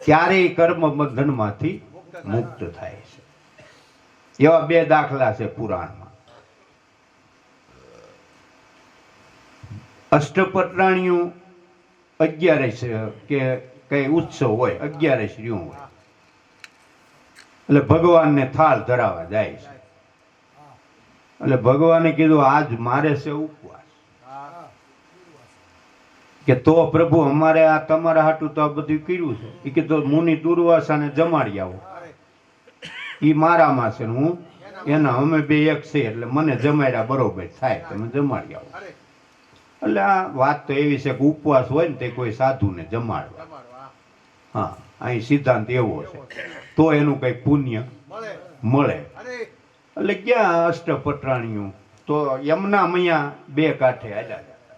ત્યારે એ કર્મ બંધનમાંથી મુક્ત થાય છે. એવા બે દાખલા છે પુરાણમાં. અષ્ટપટરાણીઓ 11 કે કઈ ઉત્સવ હોય, 11 રહ્યું હોય એટલે ભગવાનને થાળ ધરાવા જાય છે. એટલે ભગવાને કીધું આજ મારે છે ઉપવાસ. કે તો પ્રભુ અમારે આ તમારા હાટું તો આ બધું કર્યું છે. એ કીધું મુનિ દુર્વાસાને જમાડી આવો. એ મારામાં છે ને હું એના, અમે બે એક છે એટલે મને જમાડ્યા બરોબર થાય, તમે જમાડી આવો. એટલે આ વાત તો એવી છે કે ઉપવાસ હોય ને તે કોઈ સાધુને જમાડવા. હા, અહીં સિદ્ધાંત એવો છે તો એનું કઈ પુણ્ય મળે. એટલે ક્યાં અષ્ટપટરાણીઓ તો યમુના મૈયા બે કાંઠે હાલ્યા જતા.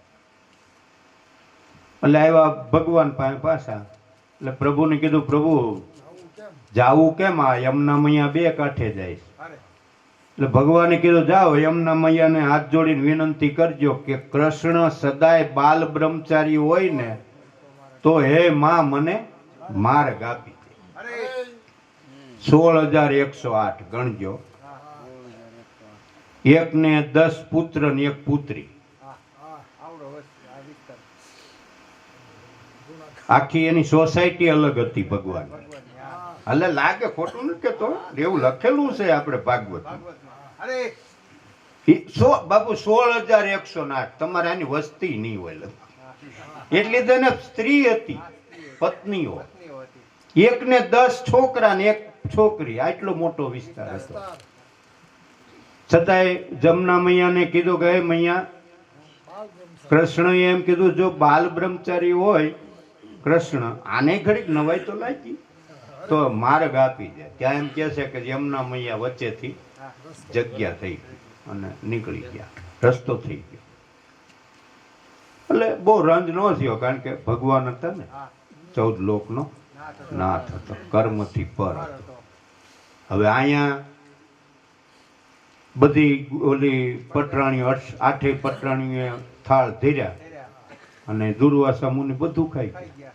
એટલે આવ્યા ભગવાન પાસે પાછા. એટલે પ્રભુને કીધું પ્રભુ જાવું કેમ? આ યમુના મૈયા બે કાંઠે જાય. એટલે ભગવાને કીધું જાઓ યમુના મૈયાને હાથ જોડીને વિનંતી કરજો કે કૃષ્ણ સદાય બાલ બ્રહ્મચારી હોય ને તો હે માં મને માર્ગ આપી દે. 16,108 ગણજો. એક ને 10 પુત્ર ને એક પુત્રી. આખી એની સોસાયટી અલગ હતી ભગવાન. એટલે લાગે ખોટું નથી કેતો, એવું લખેલું છે આપણે ભાગવત. બાપુ 16,108 તમારે આની વસ્તી નહીં હોય. એટલી તો એને સ્ત્રી હતી, પત્નીઓ. એક ને 10 છોકરા ને એક છોકરી. આટલો મોટો વિસ્તાર હતો. છતાંય જમના મૈયાને કીધું કે હે મૈયા, કૃષ્ણએ એમ કીધું જો બાલ બ્રહ્મચારી હોય કૃષ્ણ આને ઘડીક નવાઈ તો લાગી તો માર્ગ આપી દે. ત્યાં એમ કે છે કે યમુના મૈયા વચ્ચેથી જગ્યા થઈ ગઈ અને નીકળી ગયા, રસ્તો થઈ ગયો. એટલે બહુ રંજ ન થયો કારણ કે ભગવાન હતા ને, 14 લોકનો નાથ હતો, કર્મથી પર હતો. હવે અહીંયા બધી ઓલી પટરાણીઓ 8 પટરાણીઓએ થાળ ધર્યા અને દુર્વાસા મુનિ બધું ખાઈ ગયા.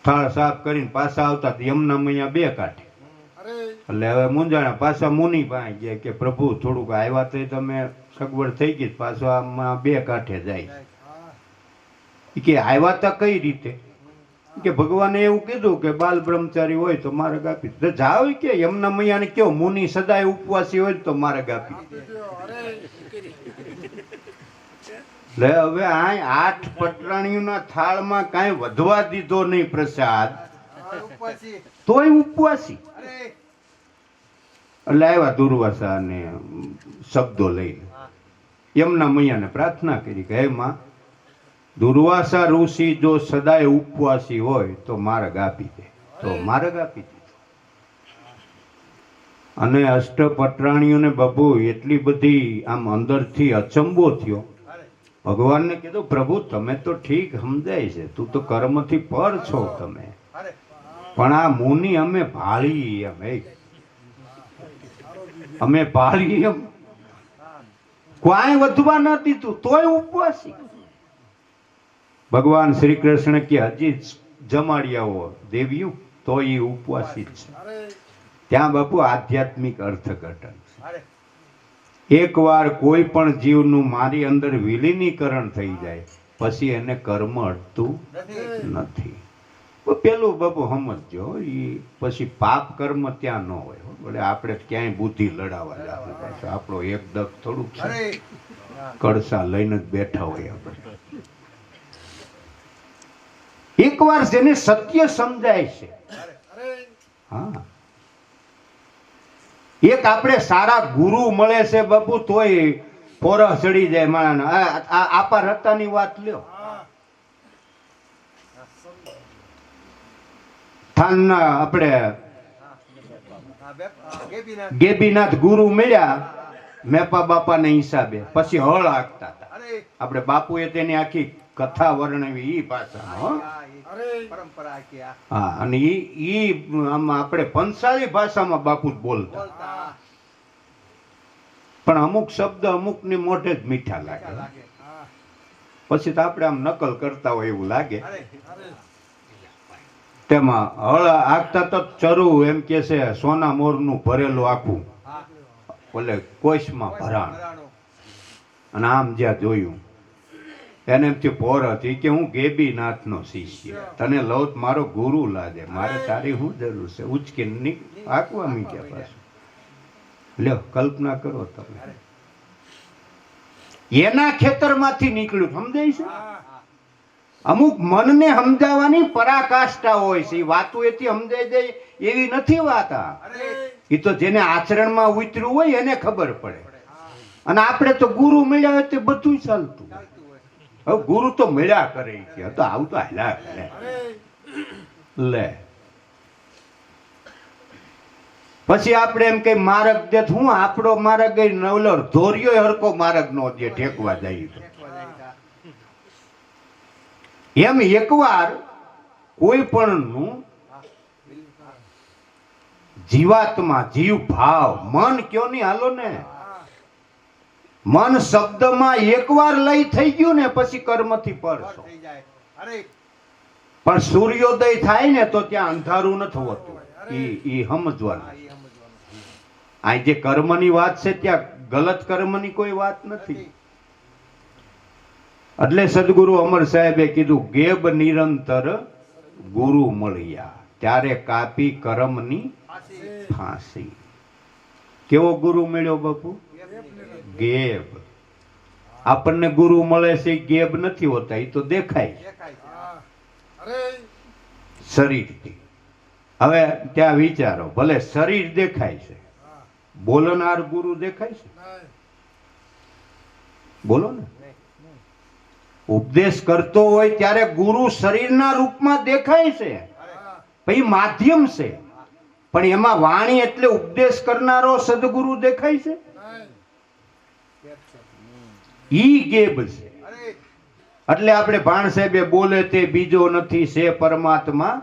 થાળ સાફ કરીને પાછા આવતા યમુના મૈયા બે કાંઠે. એટલે હવે મુંજાણા પાછા મુનિ પાસે ગયા કે પ્રભુ થોડુંક આવ્યા તો તમે સગવડ થઈ ગઈ, પાછો આમાં બે કાંઠે જાય. કે આવ્યા તા કઈ રીતે? કે ભગવાને એવું કીધું કે બાલ બ્રહ્મચારી હોય તો માર્ગ આપી દે. જાવ કે યમુના મૈયાને કયો મુનિ સદાય ઉપવાસી હોય તો માર્ગ આપી દે. લે હવે આ 8 પટરાણીઓના થાળમાં કાંઈ વધવા દીધો નહીં પ્રસાદ, તોય ઉપવાસી. એટલે આવ્યા દુર્વાસા ને શબ્દો લઈને યમુના મૈયાને પ્રાર્થના કરી કે હે માં, દુર્વાસા ઋષિ જો સદાય ઉપવાસી હોય તો માર્ગ આપી દે. તો માર્ગ આપી દીધો. અને અષ્ટપટરાણીઓને બબુ એટલી બધી આમ અંદરથી અચંબો થયો. ભગવાનને કીધું પ્રભુ તમે તો ઠીક સમજાય છે, તું તો કર્મથી પર છો તમે, પણ આ મુનિ અમે ભાળી અમે ભાળી એમ કોઈ વધવા ન દીધું તોય ઉપવાસી. ભગવાન શ્રી કૃષ્ણ કે હજી જમાડી આવો દેવીઓ તો એ ઉપવાસી છે. ત્યાં બાપુ આધ્યાત્મિક અર્થઘટન છે. એકવાર કોઈ પણ જીવનું મારી અંદર વિલીનીકરણ થઈ જાય પછી એને કર્મ અડતું નથી. પેલું બાપુ સમજજો, એ પછી પાપ કર્મ ત્યાં ન હોય. એટલે આપણે ક્યાંય બુદ્ધિ લડાવવા જવું, આપણો એક દક થોડુંક છે, કળસા લઈને જ બેઠા હોય આપણે. એકવાર જેને સત્ય સમજાય છે, હા, એક આપણે સારા ગુરુ મળે છે બાપુ તોય પોરહ ચડી જાય માણસ. આપા રતાની વાત લ્યો, થાનના આપણે ગેબીનાથ ગુરુ મળ્યા મેપા બાપાના હિસાબે પછી હળ હાંકતા હતા. અરે આપણે બાપુએ તેની આખી કથા વર્ણવી ઈ ભાષામાં હો. પરંપરા કે આ હા, અને ઈ આમાં આપણે પંચાળી ભાષામાં બાપુ જ બોલતા. બોલતા પણ અમુક શબ્દ અમુકની મોઢે જ મીઠા લાગે. લાગે પછી તો આપણે આમ નકલ કરતા હોય એવું લાગે. અરે તેમાં હળ હાંકતા તો ચરુ એમ કે છે સોના મોરનું ભરેલું આખું હા ઓલે કોશમાં ભરાણ. ભરાણો અને આમ જ્યાં જોયું એને એમ થયું પોર હતી કે હું ગેબીનાથનો શિષ્ય, તને લઉં તો મારો ગુરુ લાગે, મારે તારી શું જરૂર છે? ઉચકીને આંકવા મીઠ્યા પાછું. લ્યો કલ્પના કરો તમે, એના ખેતરમાંથી નીકળ્યું. સમજાય છે? અમુક મનને સમજાવવાની પરાકાષ્ઠા હોય છે. એ વાતો એથી સમજાઈ જાય એવી નથી વાત. આ અરે એ તો જેને આચરણમાં ઉતર્યું હોય એને ખબર પડે. અને આપણે તો ગુરુ મળ્યા હોય તે બધું ચાલતું. ચાલતું હોય હવે ગુરુ તો મળ્યા કરે છે, તો આવું તો હાલ્યા કરે. લે પછી આપણે એમ કઈ માર્ગ દે, હું આપણો માર્ગ એ નવલો ધોર્યો હરકો માર્ગ નો દે ઠેકવા જાય તો. એમ એકવાર કોઈ પણ નું જીવાત્મા, જીવ ભાવ, મન કયો નહીં હાલો ને, મન શબ્દમાં એકવાર લઈ થઈ ગયું ને પછી કર્મથી પરસો. થઈ જાય અરે પણ સૂર્યોદય થાય ને તો ત્યાં અંધારું નથી હોતું. ઈ સમજવાનું. આ ઈ સમજવાનું આ જે કર્મની વાત છે ત્યાં ગલત કર્મની કોઈ વાત નથી. એટલે સદગુરુ અમર સાહેબે કીધું ગેબ નિરંતર ગુરુ મળ્યા ત્યારે કાપી કર્મની પાછી ફાંસી. કેવો ગુરુ મળ્યો બાપુ? ગેબ. આપણને ગુરુ મળે છે એ ગેબ નથી હોતા, એ તો દેખાય છે દેખાય છે શરીરથી. હવે ત્યાં વિચારો, ભલે શરીર દેખાય છે, બોલનાર ગુરુ દેખાય છે? બોલો ને. ઉપદેશ કરતો હોય ત્યારે ગુરુ શરીરના રૂપમાં દેખાય છે, પછી માધ્યમ છે. પણ એમાં વાણી એટલે ઉપદેશ કરનારો સદગુરુ દેખાય છે? ઈ ગેબ છે. અરે એટલે આપણે ભાણ સાહેબે બોલે તે બીજો નથી, છે પરમાત્મા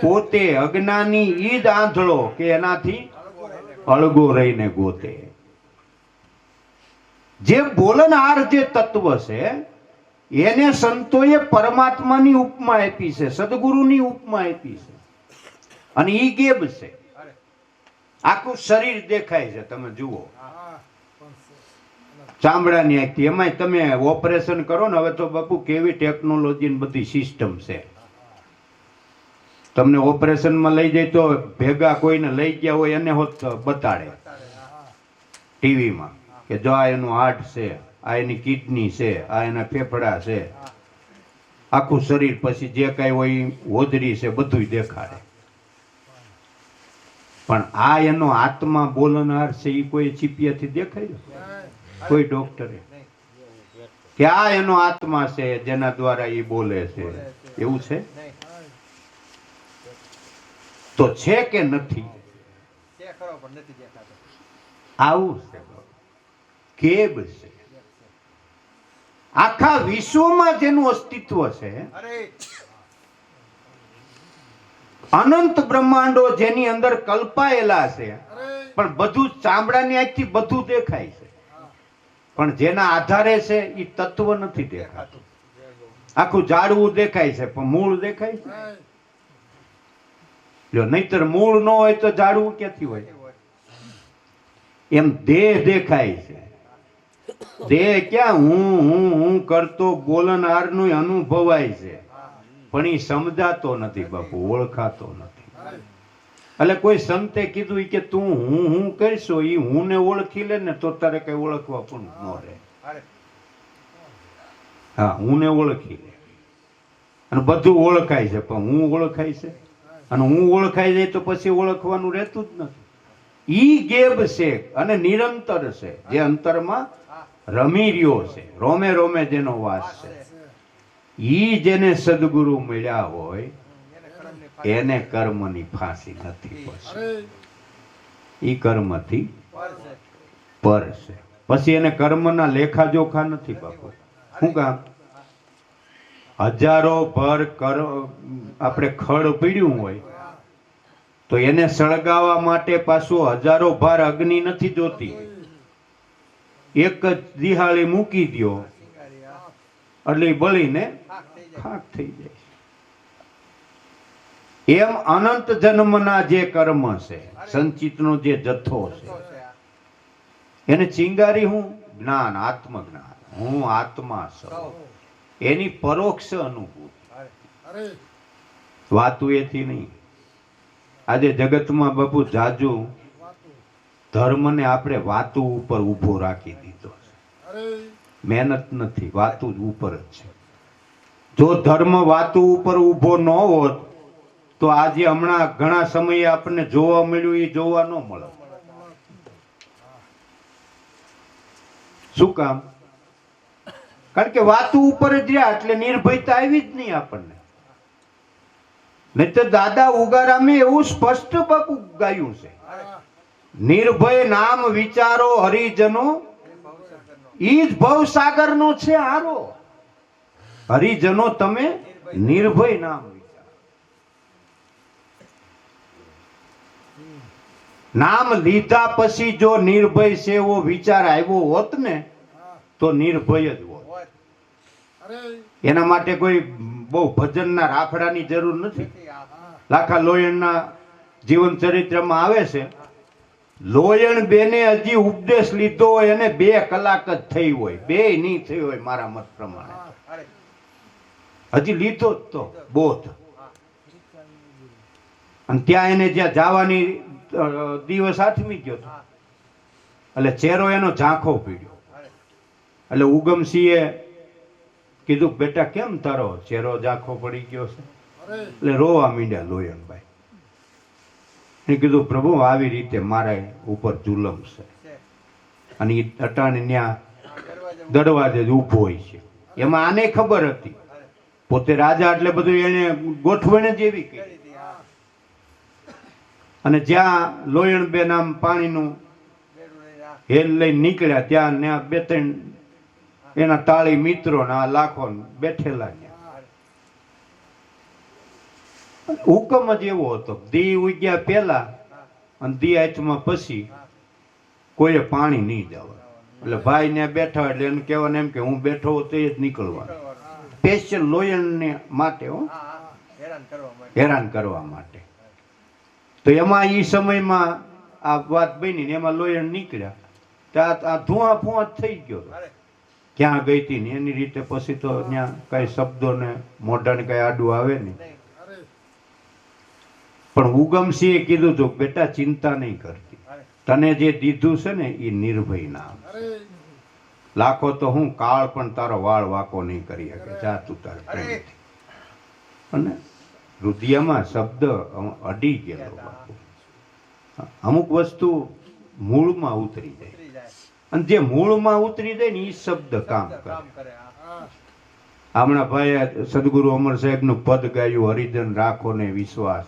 પોતે. અજ્ઞાની ઈ જ આંધળો કે એનાથી અળગો રહીને ગોતે. જે બોલનહાર જે તત્વ છે એને સંતોએ પરમાત્માની ઉપમા આપી છે, સદગુરુની ઉપમા આપી છે. અને ઈ ગેબ છે. આખું શરીર દેખાય છે, તમે જુઓ ચામડાની આંખથી. એમાંય તમે ઓપરેશન કરો ને, હવે તો બાપુ કેવી ટેકનોલોજી ને બધી સિસ્ટમ છે. તમને ઓપરેશનમાં લઈ જાય તો ભેગા કોઈને લઈ ગયા હોય એને હોત બતાડે ટીવીમાં કે જો આ એનું હાર્ટ છે, આ એની કિડની છે, આ એના ફેફડા છે, આખું શરીર, પછી જે કાંઈ હોય ઈ હોદરી છે, બધું દેખાડે. પણ આ એનો આત્મા બોલનાર છે એ કોઈ ચીપિયાથી દેખાય? કોઈ ડોક્ટરે કે આ એનો આત્મા છે જેના દ્વારા એ બોલે છે, એવું છે? તો છે કે નથી? છે ખરો પણ નથી દેખાતો આવું છે, કેબ છે. આખા વિશ્વમાં જેનું અસ્તિત્વ છે, અરે અનંત બ્રહ્માંડો જેની અંદર કલ્પાયેલા છે, પણ બધું ચામડાની આંખથી બધું દેખાય છે, પણ જેના આધારે છે એ તત્વ નથી દેખાતું. આખું ઝાડવું દેખાય છે પણ મૂળ દેખાય છે? જો નહીતર મૂળ ન હોય તો ઝાડવું ક્યાંથી હોય? એમ દેહ દેખાય છે. દેહ ક્યાં હું કરતો બોલનહારનું અનુભવાય છે, પણ એ સમજાતો નથી બાપુ, ઓળખાતો નથી. એટલે કોઈ સંતે કીધું કે તું હું કરશો, એ હું ને ઓળખી લે ને તો તારે કઈ ઓળખવા પણ ન રહે. અરે હા, હું ને ઓળખી લે અને બધું ઓળખાય છે, પણ હું ઓળખાય છે? અને હું ઓળખાઈ જાય તો પછી ઓળખવાનું રહેતું જ નથી. ઈ ગેબ છે અને નિરંતર છે, જે અંતરમાં રમી રહ્યો છે, રોમે રોમે જેનો વાસ છે. ઈ જેને સદગુરુ મળ્યા હોય એને કર્મની ફાંસી નથી પડશે. ઈ કર્મથી પર છે. પછી એને કર્મના લેખાજોખા નથી બાપુ. શું કામ? હજારો ભર આપણે ખડ પીડ્યું હોય તો એને સળગાવવા માટે પાછું હજારો ભાર અગ્નિ નથી જોતી. એક જ દિહાળી મૂકી દ્યો એટલે ઈ બળીને ખાક થઈ જાય. એમ અનંત જન્મના જે કર્મ છે, સંચિતનો જે જથ્થો છે, એને ચિંગારી હું જ્ઞાન, આત્મજ્ઞાન, હું આત્મા છું, એની પરોક્ષ અનુભૂતિ. અરે વાતું એથી નહીં. આજે જગતમાં બાપુ જાજુ ધર્મને આપણે વાતું ઉપર ઊભો રાખી દીધો છે. અરે મહેનત નથી, વાતું જ ઉપર જ છે. જો ધર્મ વાતું ઉપર ઊભો ન હોત તો આજે હમણાં ઘણા સમયે આપણને જોવા મળ્યું એ જોવા ન મળે. શું કામ? કારણ કે વાતું ઉપર જ રહ્યા એટલે નિર્ભયતા આવી જ નહીં આપણને. નહીં તો દાદા ઉગારામે એવું સ્પષ્ટ બાપુ ગાયું છે, નિર્ભય નામ વિચારો હરિજનો ઈ જ ભવસાગરનો છે હારો. હરિજનો તમે નિર્ભય નામ વિચારો. નામ લીધા પછી જો નિર્ભય છે એવો વિચાર આવ્યો હોત ને તો નિર્ભય જ હોત. અરે એના માટે કોઈ બહુ ભજનના રાફડાની જરૂર નથી. લાખા લોયણના જીવન ચરિત્રમાં આવે છે, લોયણ બેને હજી ઉપદેશ લીધો હોય એને 2 કલાક જ થઈ હોય, 2 નહીં થઈ હોય મારા મત પ્રમાણે. હજી લીધો જ તો બોધ. અને ત્યાં એને જ્યાં જવાની દિવસ આઠમી ગયો એટલે ચહેરો એનો ઝાંખો પીડ્યો. એટલે ઉગમસિંહે કીધું, બેટા કેમ તારો ચહેરો ઝાંખો પડી ગયો છે? એટલે રોવા માંડ્યા લોયણભાઈ. એને કીધું, પ્રભુ આવી રીતે મારા ઉપર જુલમ છે અને એ અટાણે ત્યાં દરવાજે જ ઊભો હોય છે. એમાં આને ખબર હતી, પોતે રાજા એટલે બધું એને ગોઠવણ જ એવી કરી. અને જ્યાં લોયણબેન આમ પાણીનું હેલ લઈને નીકળ્યા ત્યાં 2-3 એના તાળી મિત્રો ને આ લાખો બેઠેલા. હુકમ જ એવો હતો, દી ઉગ્યા પહેલા અને દી આચમાં પછી કોઈએ પાણી નહીં જવા. એટલે ભાઈ ને બેઠા એટલે એને કહેવાનું એમ કે હું બેઠો હોઉં તો એ જ નીકળવાનું. સ્પેશિયલ લોયણને માટે હો, હેરાન કરવા માટે. તો એમાં એ સમયમાં આ વાત બની ને એમાં લોયણ નીકળ્યા ત્યાં આ ધુઆ ફુઆ થઈ ગયો. ક્યાં ગઈ હતી ને એની રીતે પછી તો ત્યાં કઈ શબ્દો ને મોઢાને કઈ આડું આવે નહીં. પણ ઉગમસિંહે કીધું હતું, બેટા ચિંતા નહીં કરતી, તને જે દીધું છે ને એ નિર્ભય નામ. લાખો તો હું કાળ પણ તારો વાળ વાકો નહીં કરી શકે, જા તું તારે પ્રેમથી. અને હૃદયમાં શબ્દ અડી ગયેલો બાપુ. અમુક વસ્તુ મૂળમાં ઉતરી જાય અને જે મૂળમાં ઉતરી જાય ને એ શબ્દ કામ કરે. હમણાં ભાઈ સદગુરુ અમર સાહેબ નું પદ ગાયું, હરિજન રાખો ને વિશ્વાસ,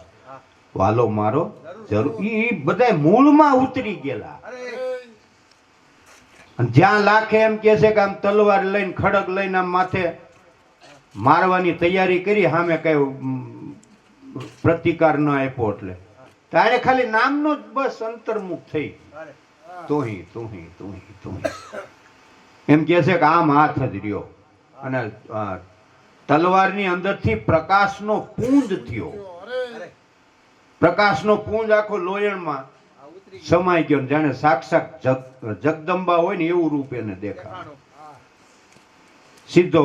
વાલો મારો જરૂર. એ બધા મૂળમાં ઉતરી ગયેલા. અને જ્યાં લાખે એમ કે છે કે આમ તલવાર લઈને ખડક લઈને આમ માથે મારવાની તૈયારી કરી, સામે કઈ પ્રતિકાર ન આપ્યો એટલે તારે ખાલી નામનો જ બસ અંતર્મુખ થઈ. તુહી તુહી તુહી તુહી એમ કે છે કે આમ હાથ જ રહ્યો અને તલવારની અંદરથી પ્રકાશનો પુંજ થયો. પ્રકાશનો પુંજ આખો લોયણમાં સમાઈ ગયો, જાણે સાક્ષાત જગદંબા હોય ને એવું રૂપ એને દેખાય. સીધો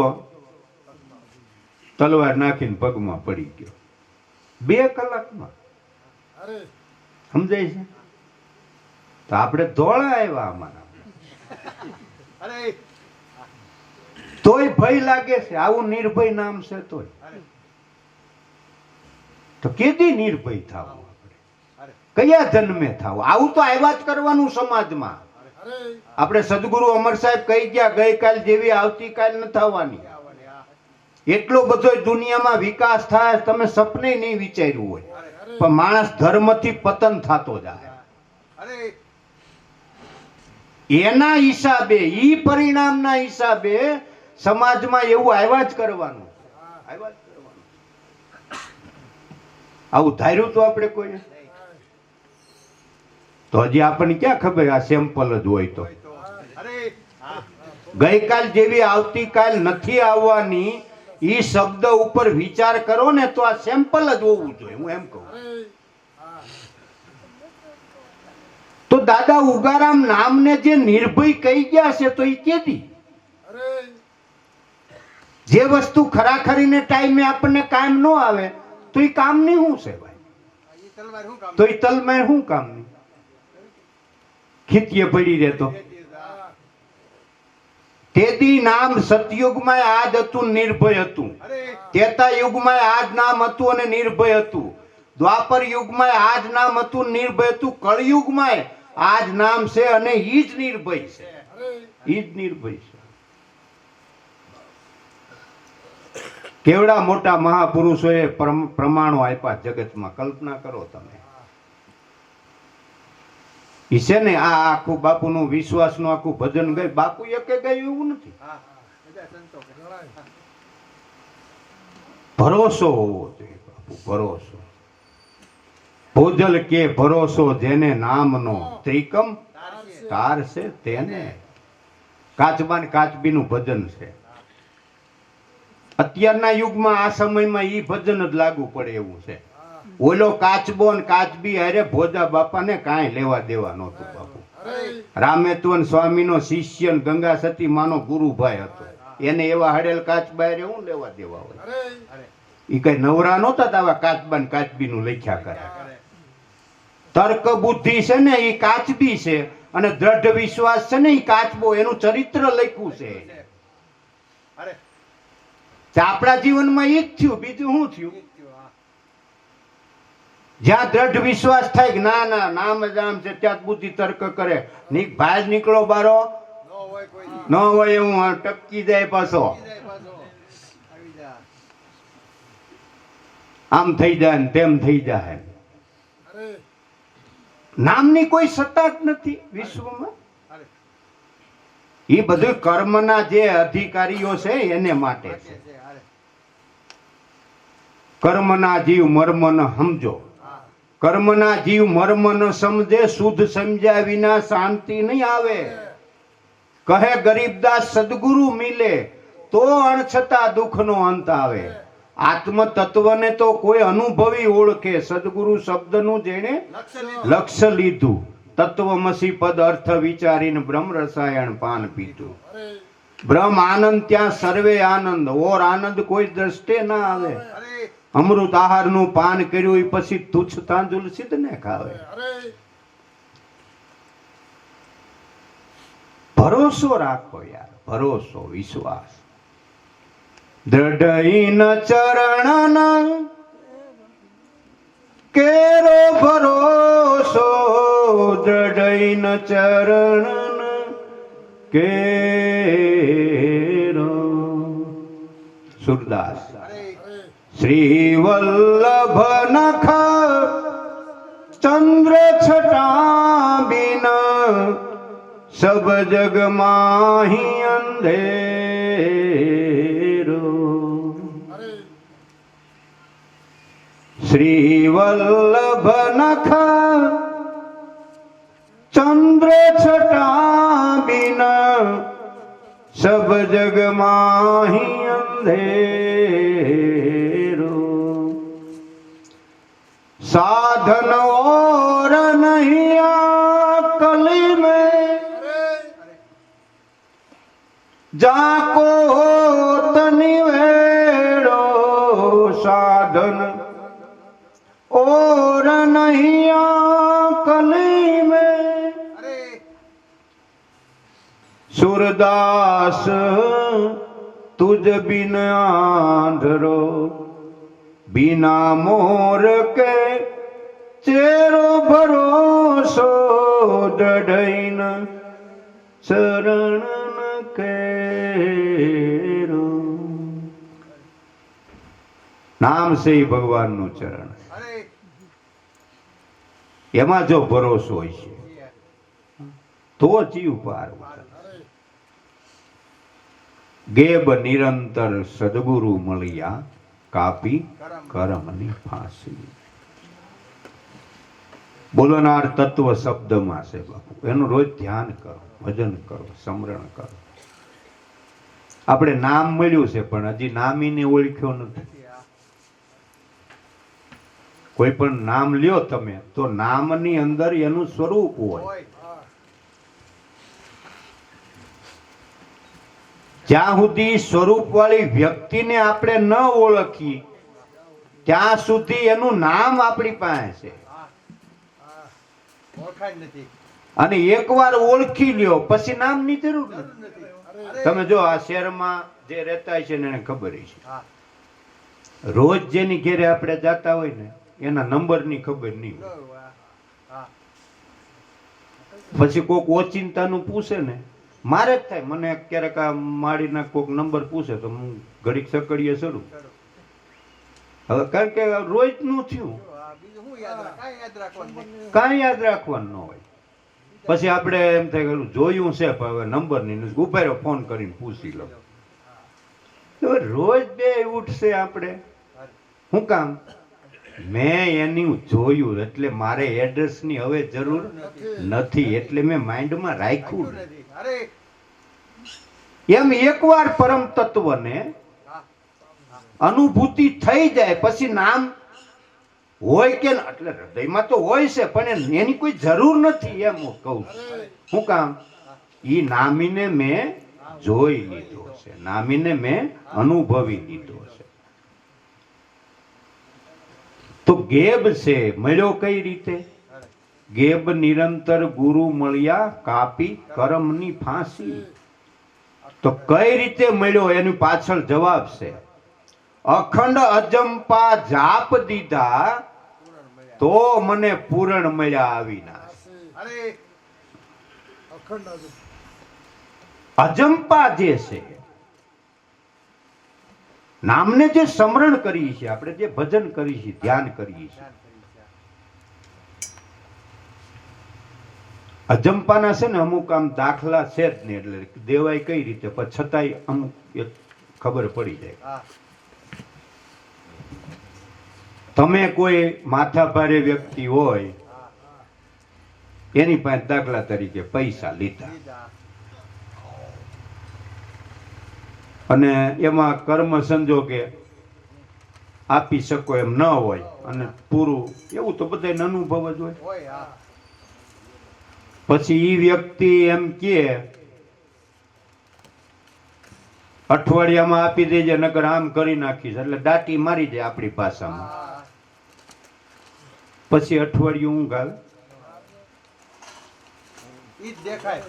તલવાર નાખીને પગમાં પડી ગયો 2 કલાકમાં. સમજાય છે? તો આપણે ધોળા આવ્યા અમારા, તોય ભય લાગે છે. આવું નિર્ભય નામ છે તોય. તો કેદી નિર્ભય થવું? કયા જન્મે થવું? આવું તો આવ્યા જ કરવાનું સમાજમાં. આપણે સદગુરુ અમર સાહેબ કહી ગયા, ગઈકાલ જેવી આવતીકાલ ન થવાની. એટલો બધો દુનિયામાં વિકાસ થાય તમે સપને નહીં વિચાર્યું હોય. પણ માણસ ધર્મથી પતન થતો જાય. એના હિસાબે ઈ પરિણામના હિસાબે સમાજમાં એવું આવ્યા જ કરવાનું આવ્યા જ કરવાનું. આવું ધાર્યું તો આપણે કોઈ તો હજી આપણને ક્યાં ખબર આ સેમ્પલ જ હોય તો અરે હા ગઈકાલ જેવી આવતીકાલ નથી આવવાની ઈ શબ્દ ઉપર વિચાર કરો ને તો આ સેમ્પલ જ હોવું જોઈએ હું એમ કહું. તો દાદા ઉગારામ નામને જે નિર્ભય કહી ગયા છે તો એ કેદી જે વસ્તુ ખરાખરીને ટાઈમે આપણને કામ ન આવે તો એ કામની શું છે ભાઈ? એ તલવાર શું કામ તો એ તલમાં શું કામની? ખીતીએ પડી રહેતો તેદી નામ સતયુગમાં આ જ હતું, નિર્ભય હતું. અરે ત્રેતા યુગમાં આ જ નામ હતું અને નિર્ભય હતું. દ્વાપર યુગમાં આ જ નામ હતું, નિર્ભય હતું. કળયુગમાં આ જ નામ છે અને ઈ જ નિર્ભય છે. ઈ જ નિર્ભય છે. કેવડા મોટા મહાપુરુષોએ પ્રમાણો આપ્યા જગતમાં. કલ્પના કરો તમે. ઈ છે ને આ આખું બાપુનું વિશ્વાસનું આખું ભજન ગઈ. બાપુ એકે ગયું એવું નથી. હા બધા સંતો કે ભરોસો હોવો જોઈએ બાપુ, ભરોસો. ભોજલ કે ભરોસો જેને નામનો ત્રિકમ તાર છે તેને. કાચબા ને કાચબીનું ભજન છે. અત્યારના યુગમાં આ સમયમાં ઈ ભજન જ લાગુ પડે એવું છે. ઓલો કાચબો ને કાચબી હારે ભોજા બાપાને કાંઈ લેવા દેવા નહોતું બાપુ. રામેત્વન સ્વામીનો શિષ્ય ને ગંગા સતી માનો ગુરુભાઈ હતો. એને એવા હડેલ કાચબા હારે શું લેવા દેવા હોય? ઈ કઈ નવરા નહોતા આવા કાચબા ને કાચબીનું લખ્યા કરે. તર્ક બુદ્ધિ છે ને ઈ કાચબી છે અને દ્રઢ વિશ્વાસ છે ને ઈ કાચબો. એનું ચરિત્ર લખ્યું છે. અરે તો આપણા જીવનમાં ઈ જ થયું. બીજું શું થયું? હા જ્યાં દ્રઢ વિશ્વાસ થાય કે ના ના નામ જ આમ છે ત્યાં જ બુદ્ધિ તર્ક કરે. ભાઈ જ નીકળો બારો ન હોય કોઈ દી. ન હોય એવું ટપકી જાય પાછો. આવી જાય પાછો આવી જા આમ થઈ જાય ને તેમ થઈ જાય. નામની કોઈ સત્તા જ નથી વિશ્વમાં. અરે એ બધું કર્મના જે અધિકારીઓ છે એને માટે છે. છે અરે કર્મના જીવ મર્મ ન સમજો. હા કર્મના જીવ મર્મ ન સમજે. શુદ્ધ સમજ્યા વિના શાંતિ નહીં આવે. કહે ગરીબદાસ સદગુરુ મિલે તો અણછતા દુઃખનો અંત આવે. આત્મ તત્વને તો કોઈ અનુભવી ઓળખે. સદગુરુ શબ્દનું જેણે લક્ષ્ય લીધું. લક્ષ્ય લીધું. તત્વમસી પદ અર્થ વિચારીને બ્રહ્મ રસાયણ પાન પીતું. બ્રહ્મ આનંદ ત્યાં સર્વે આનંદ. ઓર આનંદ કોઈ દ્રષ્ટે ના આવે. અરે અમૃત આહારનું પાન કર્યું એ પછી તુચ્છ તાંજુલ સિદ્ધ ને ખાવે. ભરોસો રાખો યાર, ભરોસો વિશ્વાસ. દ્રઢઈન ચરણ કેરો ભરોસો. દ્રઢઈન ચરણ કેરો. સુરદાસ. અરે શ્રી વલ્લભ નખ ચંદ્ર છટા બિન સબ જગ માહી અંધેરો. શ્રી વલ્લભ નખ ચંદ્ર છટા બિન સબ જગ માહી અંધેરો. साधन और नहीं कली में जाको तनिवेड़ो. साधन और नहीं कली में અરે सूरदास तुझ बिन आंधरो. बिना मोर के चेरो भरोसो. दढ़ईन शरण केरो. નામ છે ઈ ભગવાનનું ચરણ. અરે એમાં જો ભરોસો હોય છે તો જીવ પાર ઉતરે. ગેબ નિરંતર સદગુરુ મળ્યા કાપી કરમની ફાંસી. બોલનાર તત્વ શબ્દમાં છે બાપુ. એનું રોજ ધ્યાન કરો, ભજન કરો, સ્મરણ કરો. આપણે નામ મળ્યું છે પણ હજી નામીને ઓળખ્યો નથી. કોઈ પણ નામ લ્યો તમે તો નામની અંદર એનું સ્વરૂપ હોય. જ્યાં સુધી સ્વરૂપ વાળી વ્યક્તિને આપણે ન ઓળખી ત્યાં સુધી એનું નામ આપણી પાસે છે. ઓળખાય નથી. અને એકવાર ઓળખી લ્યો પછી નામની જરૂર નથી. તમે જો આ શહેરમાં જે રહેતા છે ને એને ખબર છે. હા. રોજ જેની ઘેરે આપણે જાતા હોય ને એના નંબરની ખબર નહીં હોય. હા. પછી કોક ઓચિંતાનું પૂછે ને મારે જ થાય. મને ક્યારેક આ માળીના કોક નંબર પૂછે તો હું ઘડીક સકડીએ ચડું. હવે કારણ કે રોજનું થયું બીજું શું યાદ રાખ? કાંઈ યાદ રાખવાનું નહીં. કાંઈ યાદ રાખવાનું ન હોય. પછી આપણે એમ થાય કે જોયું છે પણ હવે નંબર નહીં, ઉભા રહ્યો ફોન કરીને પૂછી લો. તો રોજ બે ઉઠશે આપણે. શું કામ? મેં એની નહીં એટલે મારે એડ્રેસની હવે જરૂર નથી, એટલે મેં માઇન્ડમાં રાખ્યું નથી. અરે એમ એકવાર પરમ તત્વને અનુભૂતિ થઈ જાય પછી નામ હોય કે ન, એટલે હૃદયમાં તો હોય છે પણ એની કોઈ જરૂર નથી એમ હું કહું છું. શું કામ? ઈ નામીને મેં જોઈ લીધો છે, નામીને મેં અનુભવી લીધો છે. તો ગેબ છે મળ્યો કઈ રીતે? ગેબ નિરંતર ગુરુ મળ્યા કાપી કરમની ફાંસી. તો કઈ રીતે મળ્યો એની પાછળ જવાબ છે. અખંડ અજંપા જાપ દીધા તો મને પૂરણ મળ્યા અવિનાશ. અરે અજંપા જે છે નામને જે સ્મરણ કરીએ છીએ આપણે, જે ભજન કરીએ છીએ, ધ્યાન કરીએ છીએ, અજંપાના છે ને અમુક આમ દાખલા છે જ ને, એટલે દેવાય કઈ રીતે પણ છતાંય અમુક ખબર પડી જાય. હા. તમે કોઈ માથાભારે વ્યક્તિ હોય એની પાસે દાખલા તરીકે પૈસા લીધા અને એમાં કર્મ સંજોગે આપી શકો એમ ન હોય અને પૂરું એવું તો બધાને અનુભવ જ હોય. હોય. હા. પછી ઈ વ્યક્તિ એમ કે અઠવાડિયામાં આપી દેજે નકર આમ કરી નાખીશ, એટલે દાટી મારી જાય આપણી ભાષામાં. હા. પછી અઠવાડિયું ઊંઘ આવે, ઈ જ દેખાય.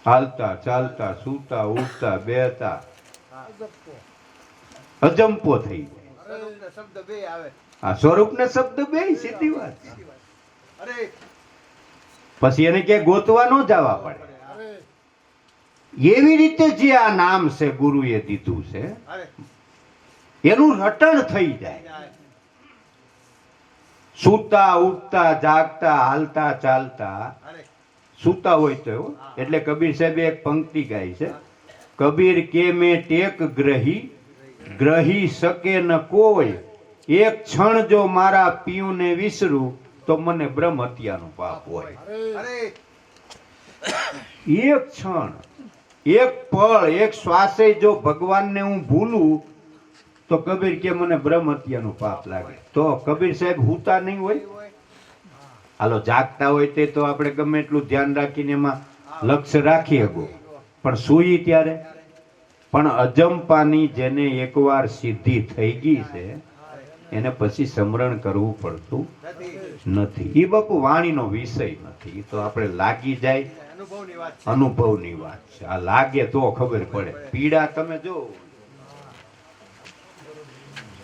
હાલતા ચાલતા સૂતા ઉઠતા બેતા હા. અજંપો થઈ જાય. સ્વરૂપના શબ્દ બે આવે. આ સ્વરૂપ ને શબ્દ બે સીધી વાત છે. અરે પછી એને ક્યાંય ગોતવા ન જવા પડે. અરે એવી રીતે જે આ નામ છે ગુરુએ દીધું છે અરે એનું રટણ થઈ જાય. સૂતા ઉઠતા જાગતા હાલતા ચાલતા. અરે સૂતા હોય તો એવું. એટલે કબીર સાહેબ એક પંક્તિ ગાય છે. કબીર કે મેં ટેક ગ્રહી ગ્રહી શકે ન કોઈ, એક ક્ષણ જો મારા પિયુને વિસરું તો મને બ્રહ્મ હત્યાનું પાપ હોય. અરે એક ક્ષણ, એક પળ, એક શ્વાસે જો ભગવાનને હું ભૂલું તો કબીર કે મને બ્રહ્મ હત્યાનું પાપ લાગે. તો કબીર સાહેબ હુતા નહીં હોય? હાલો જાગતા હોય તે તો આપણે ગમે એટલું ધ્યાન રાખીને એમાં લક્ષ્ય રાખી શકો, પણ સૂઈ ત્યારે. પણ અજંપાની જેને એકવાર સિદ્ધિ થઈ ગઈ છે એને પછી સ્મરણ કરવું પડતું નથી. એ બાપુ વાણીનો વિષય નથી, એ તો આપણે લાગી જાય અનુભવની વાત છે. અનુભવની વાત છે. આ લાગે તો ખબર પડે. પીડા તમે જો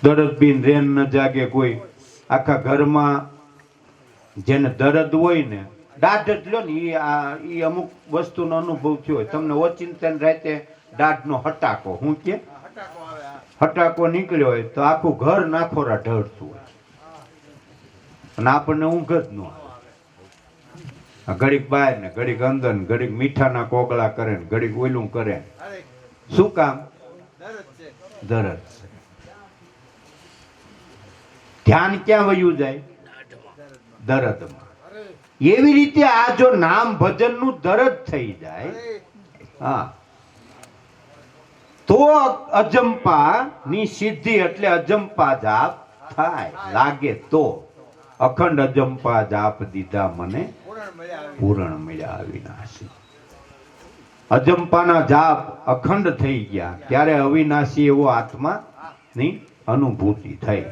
દરદ બિન રેન ન જાગે કોઈ. આખા ઘરમાં જેને દર્દ હોય ને દાઢ જ લો ને એ અમુક વસ્તુનો અનુભવ થયો હોય. તમને ઓચિંતન રાતે દાઢનો હટાકો, હું કે હટાકો આવે. હા. હટાકો નીકળ્યો હોય તો આખું ઘર નાખોરા ઢળતું હોય અને આપણને ઊંઘ જ ન આવે. આ ઘડીક બહાર ને ઘડીક અંદર ને ઘડીક મીઠાના કોગળા કરે ને ઘડીક ઓયલું કરે. અરે શું કામ? દરજ છે. દરદ છે. ધ્યાન ક્યાં વયું જાય? દરદમાં. એવી રીતે આ જો નામ ભજન નું દરદ થઈ જાય, અરે હા, તો અજંપા ની સિદ્ધિ એટલે અજંપા જાપ થાય. લાગે તો અખંડ અજંપા જાપ દીધા મને પૂરણ મજા આવી. પૂરણ મળ્યા અવિનાશી. અજંપાના જાપ અખંડ થઈ ગયા ત્યારે અવિનાશી એવો આત્મા ની અનુભૂતિ થઈ.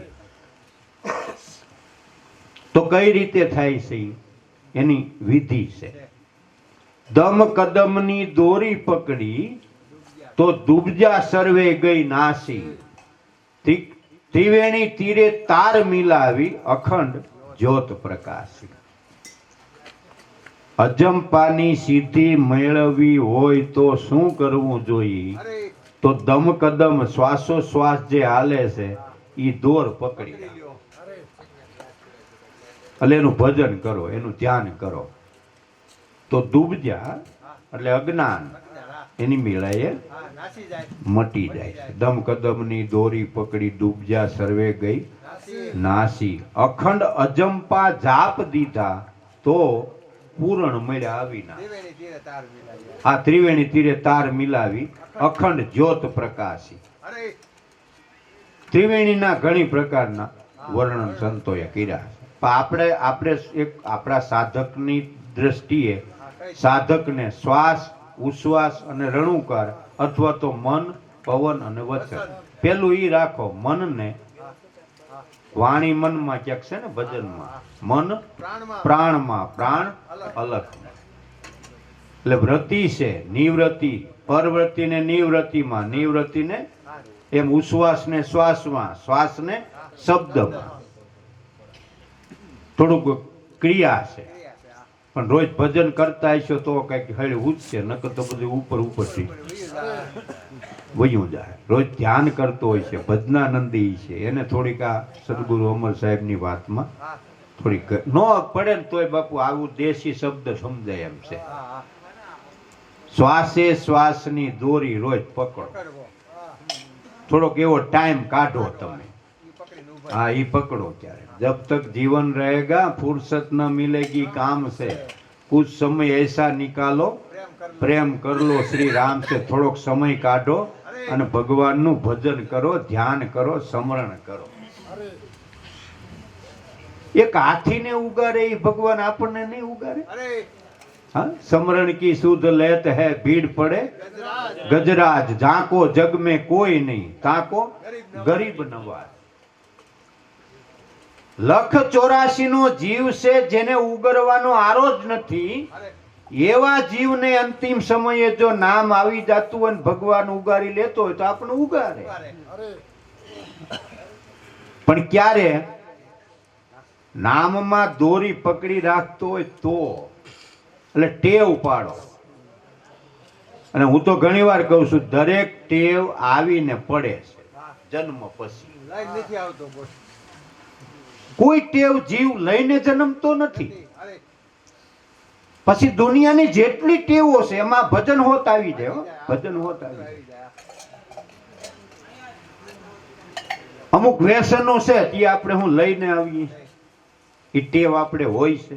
તો કઈ રીતે થાય છે એની વિધિ છે. દમ કદમની દોરી પકડી તો દુબજા સર્વે ગઈ નાસી. ત્રિવેણી તીરે તાર મિલાવી અખંડ જ્યોત પ્રકાશી. અજંપાની સિદ્ધિ મેળવવી હોય તો શું કરવું જોઈએ? અરે તો દમ કદમ શ્વાસોશ્વાસ જે હાલે છે એ દોર પકડી રાખો. લ્યો. એટલે એનું ભજન કરો, એનું ધ્યાન કરો. તો દુબજા એટલે અજ્ઞાન એની મેળાએ હા નાસી જાય. મટી જાય છે. દમ કદમની દોરી પકડી દુબજા સર્વે ગઈ નાસી. નાસી. અખંડ અજંપા જાપ દીધા તો પૂરણ મળ્યા અવિનાશ. ત્રિવેણી તીરે તાર મિલાવી. આ ત્રિવેણી તીરે તાર મિલાવી અખંડ જ્યોત પ્રકાશી. અરે ત્રિવેણીના ઘણી પ્રકારના વર્ણન સંતોએ કર્યા છે. પણ આપણે એક આપણા સાધકની દ્રષ્ટિએ સાધકને શ્વાસ ઉશ્વાસ અને રણુકાર અથવા તો મન પવન અને વચન પેલું ઈ રાખો. મનને વાણી મનમાં ક્યાંક છે ને ભજનમાં મન પ્રાણમાં પ્રાણમાં પ્રાણ અલગ. એટલે વ્રતિ છે નિવૃત્તિ, પરવૃત્તિ ને નિવૃત્તિમાં, નિવૃત્તિ ને એમ ઉશ્વાસ ને શ્વાસમાં, શ્વાસ ને શબ્દમાં. થોડુંક ક્રિયા છે. ક્રિયા છે. આ પણ રોજ ભજન કરતા હશો તો કઈક હળી ઉઠશે, નકર તો બધું ઉપરથી વયું જાય. રોજ ધ્યાન કરતો હોય છે, ભજનાનંદી છે, એને થોડીક આ સદગુરુ અમર સાહેબની વાતમાં હા થોડીક ન પડે ને તોય બાપુ આવું દેશી શબ્દ સમજાય એમ છે. હા હા શ્વાસે શ્વાસની દોરી રોજ પકડો. પકડવો. હા થોડોક એવો ટાઈમ કાઢો તમે. ઈ પકડીને ઊભા. हाँ ये पकड़ो क्या है, जब तक जीवन रहेगा फुर्सत न मिलेगी काम से, कुछ समय ऐसा निकालो, પ્રેમ કર લો. प्रेम कर लो श्री राम से. थोड़ोक समय काढो અને ભગવાનનું ભજન કરો, ધ્યાન કરો, સ્મરણ કરો. એક હાથીને ઉગારે એ ભગવાન આપણને નહીં ઉગારે. અરે हाँ स्मरण की सुध लेत है भीड़ पड़े ગજરાજ गजराज, झांको जग में कोई नहीं, ताको गरीब नवाज. લખ 84 નો જીવ છે જેને ઉગરવાનો આરો જ નથી. અરે એવા જીવને અંતિમ સમયે જો નામ આવી જતું હોય ને ભગવાન ઉગારી લેતો હોય તો આપણે ઉગારે. અરે પણ ક્યારે નામમાં દોરી પકડી રાખતો હોય તો. એટલે ટેવ પાડો. અને હું તો ઘણી વાર કહું છું દરેક ટેવ આવીને પડે છે જન્મ પછી. લાઈન નથી આવતો બોલ. કોઈ ટેવ જીવ લઈને જન્મતો નથી. અરે પછી દુનિયાની જેટલી ટેવો છે એમાં ભજન હોત આવી જાય હો. ભજન હોત આવી જાય. આવી જાય. અમુક વ્યસનો છે તે આપણે હું લઈને આવીએ એ ટેવ આપણે હોય છે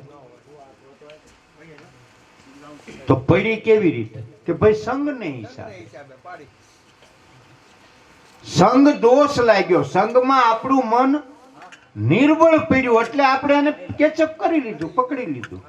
તો પડી કેવી રીતે કે ભાઈ સંગને હિસાબે. હિસાબે પાડી. સંગ દોષ લાગ્યો, સંગમાં આપણું મન નિર્બળ પડ્યું એટલે આપણે એને કેચઅપ કરી લીધું, પકડી લીધું.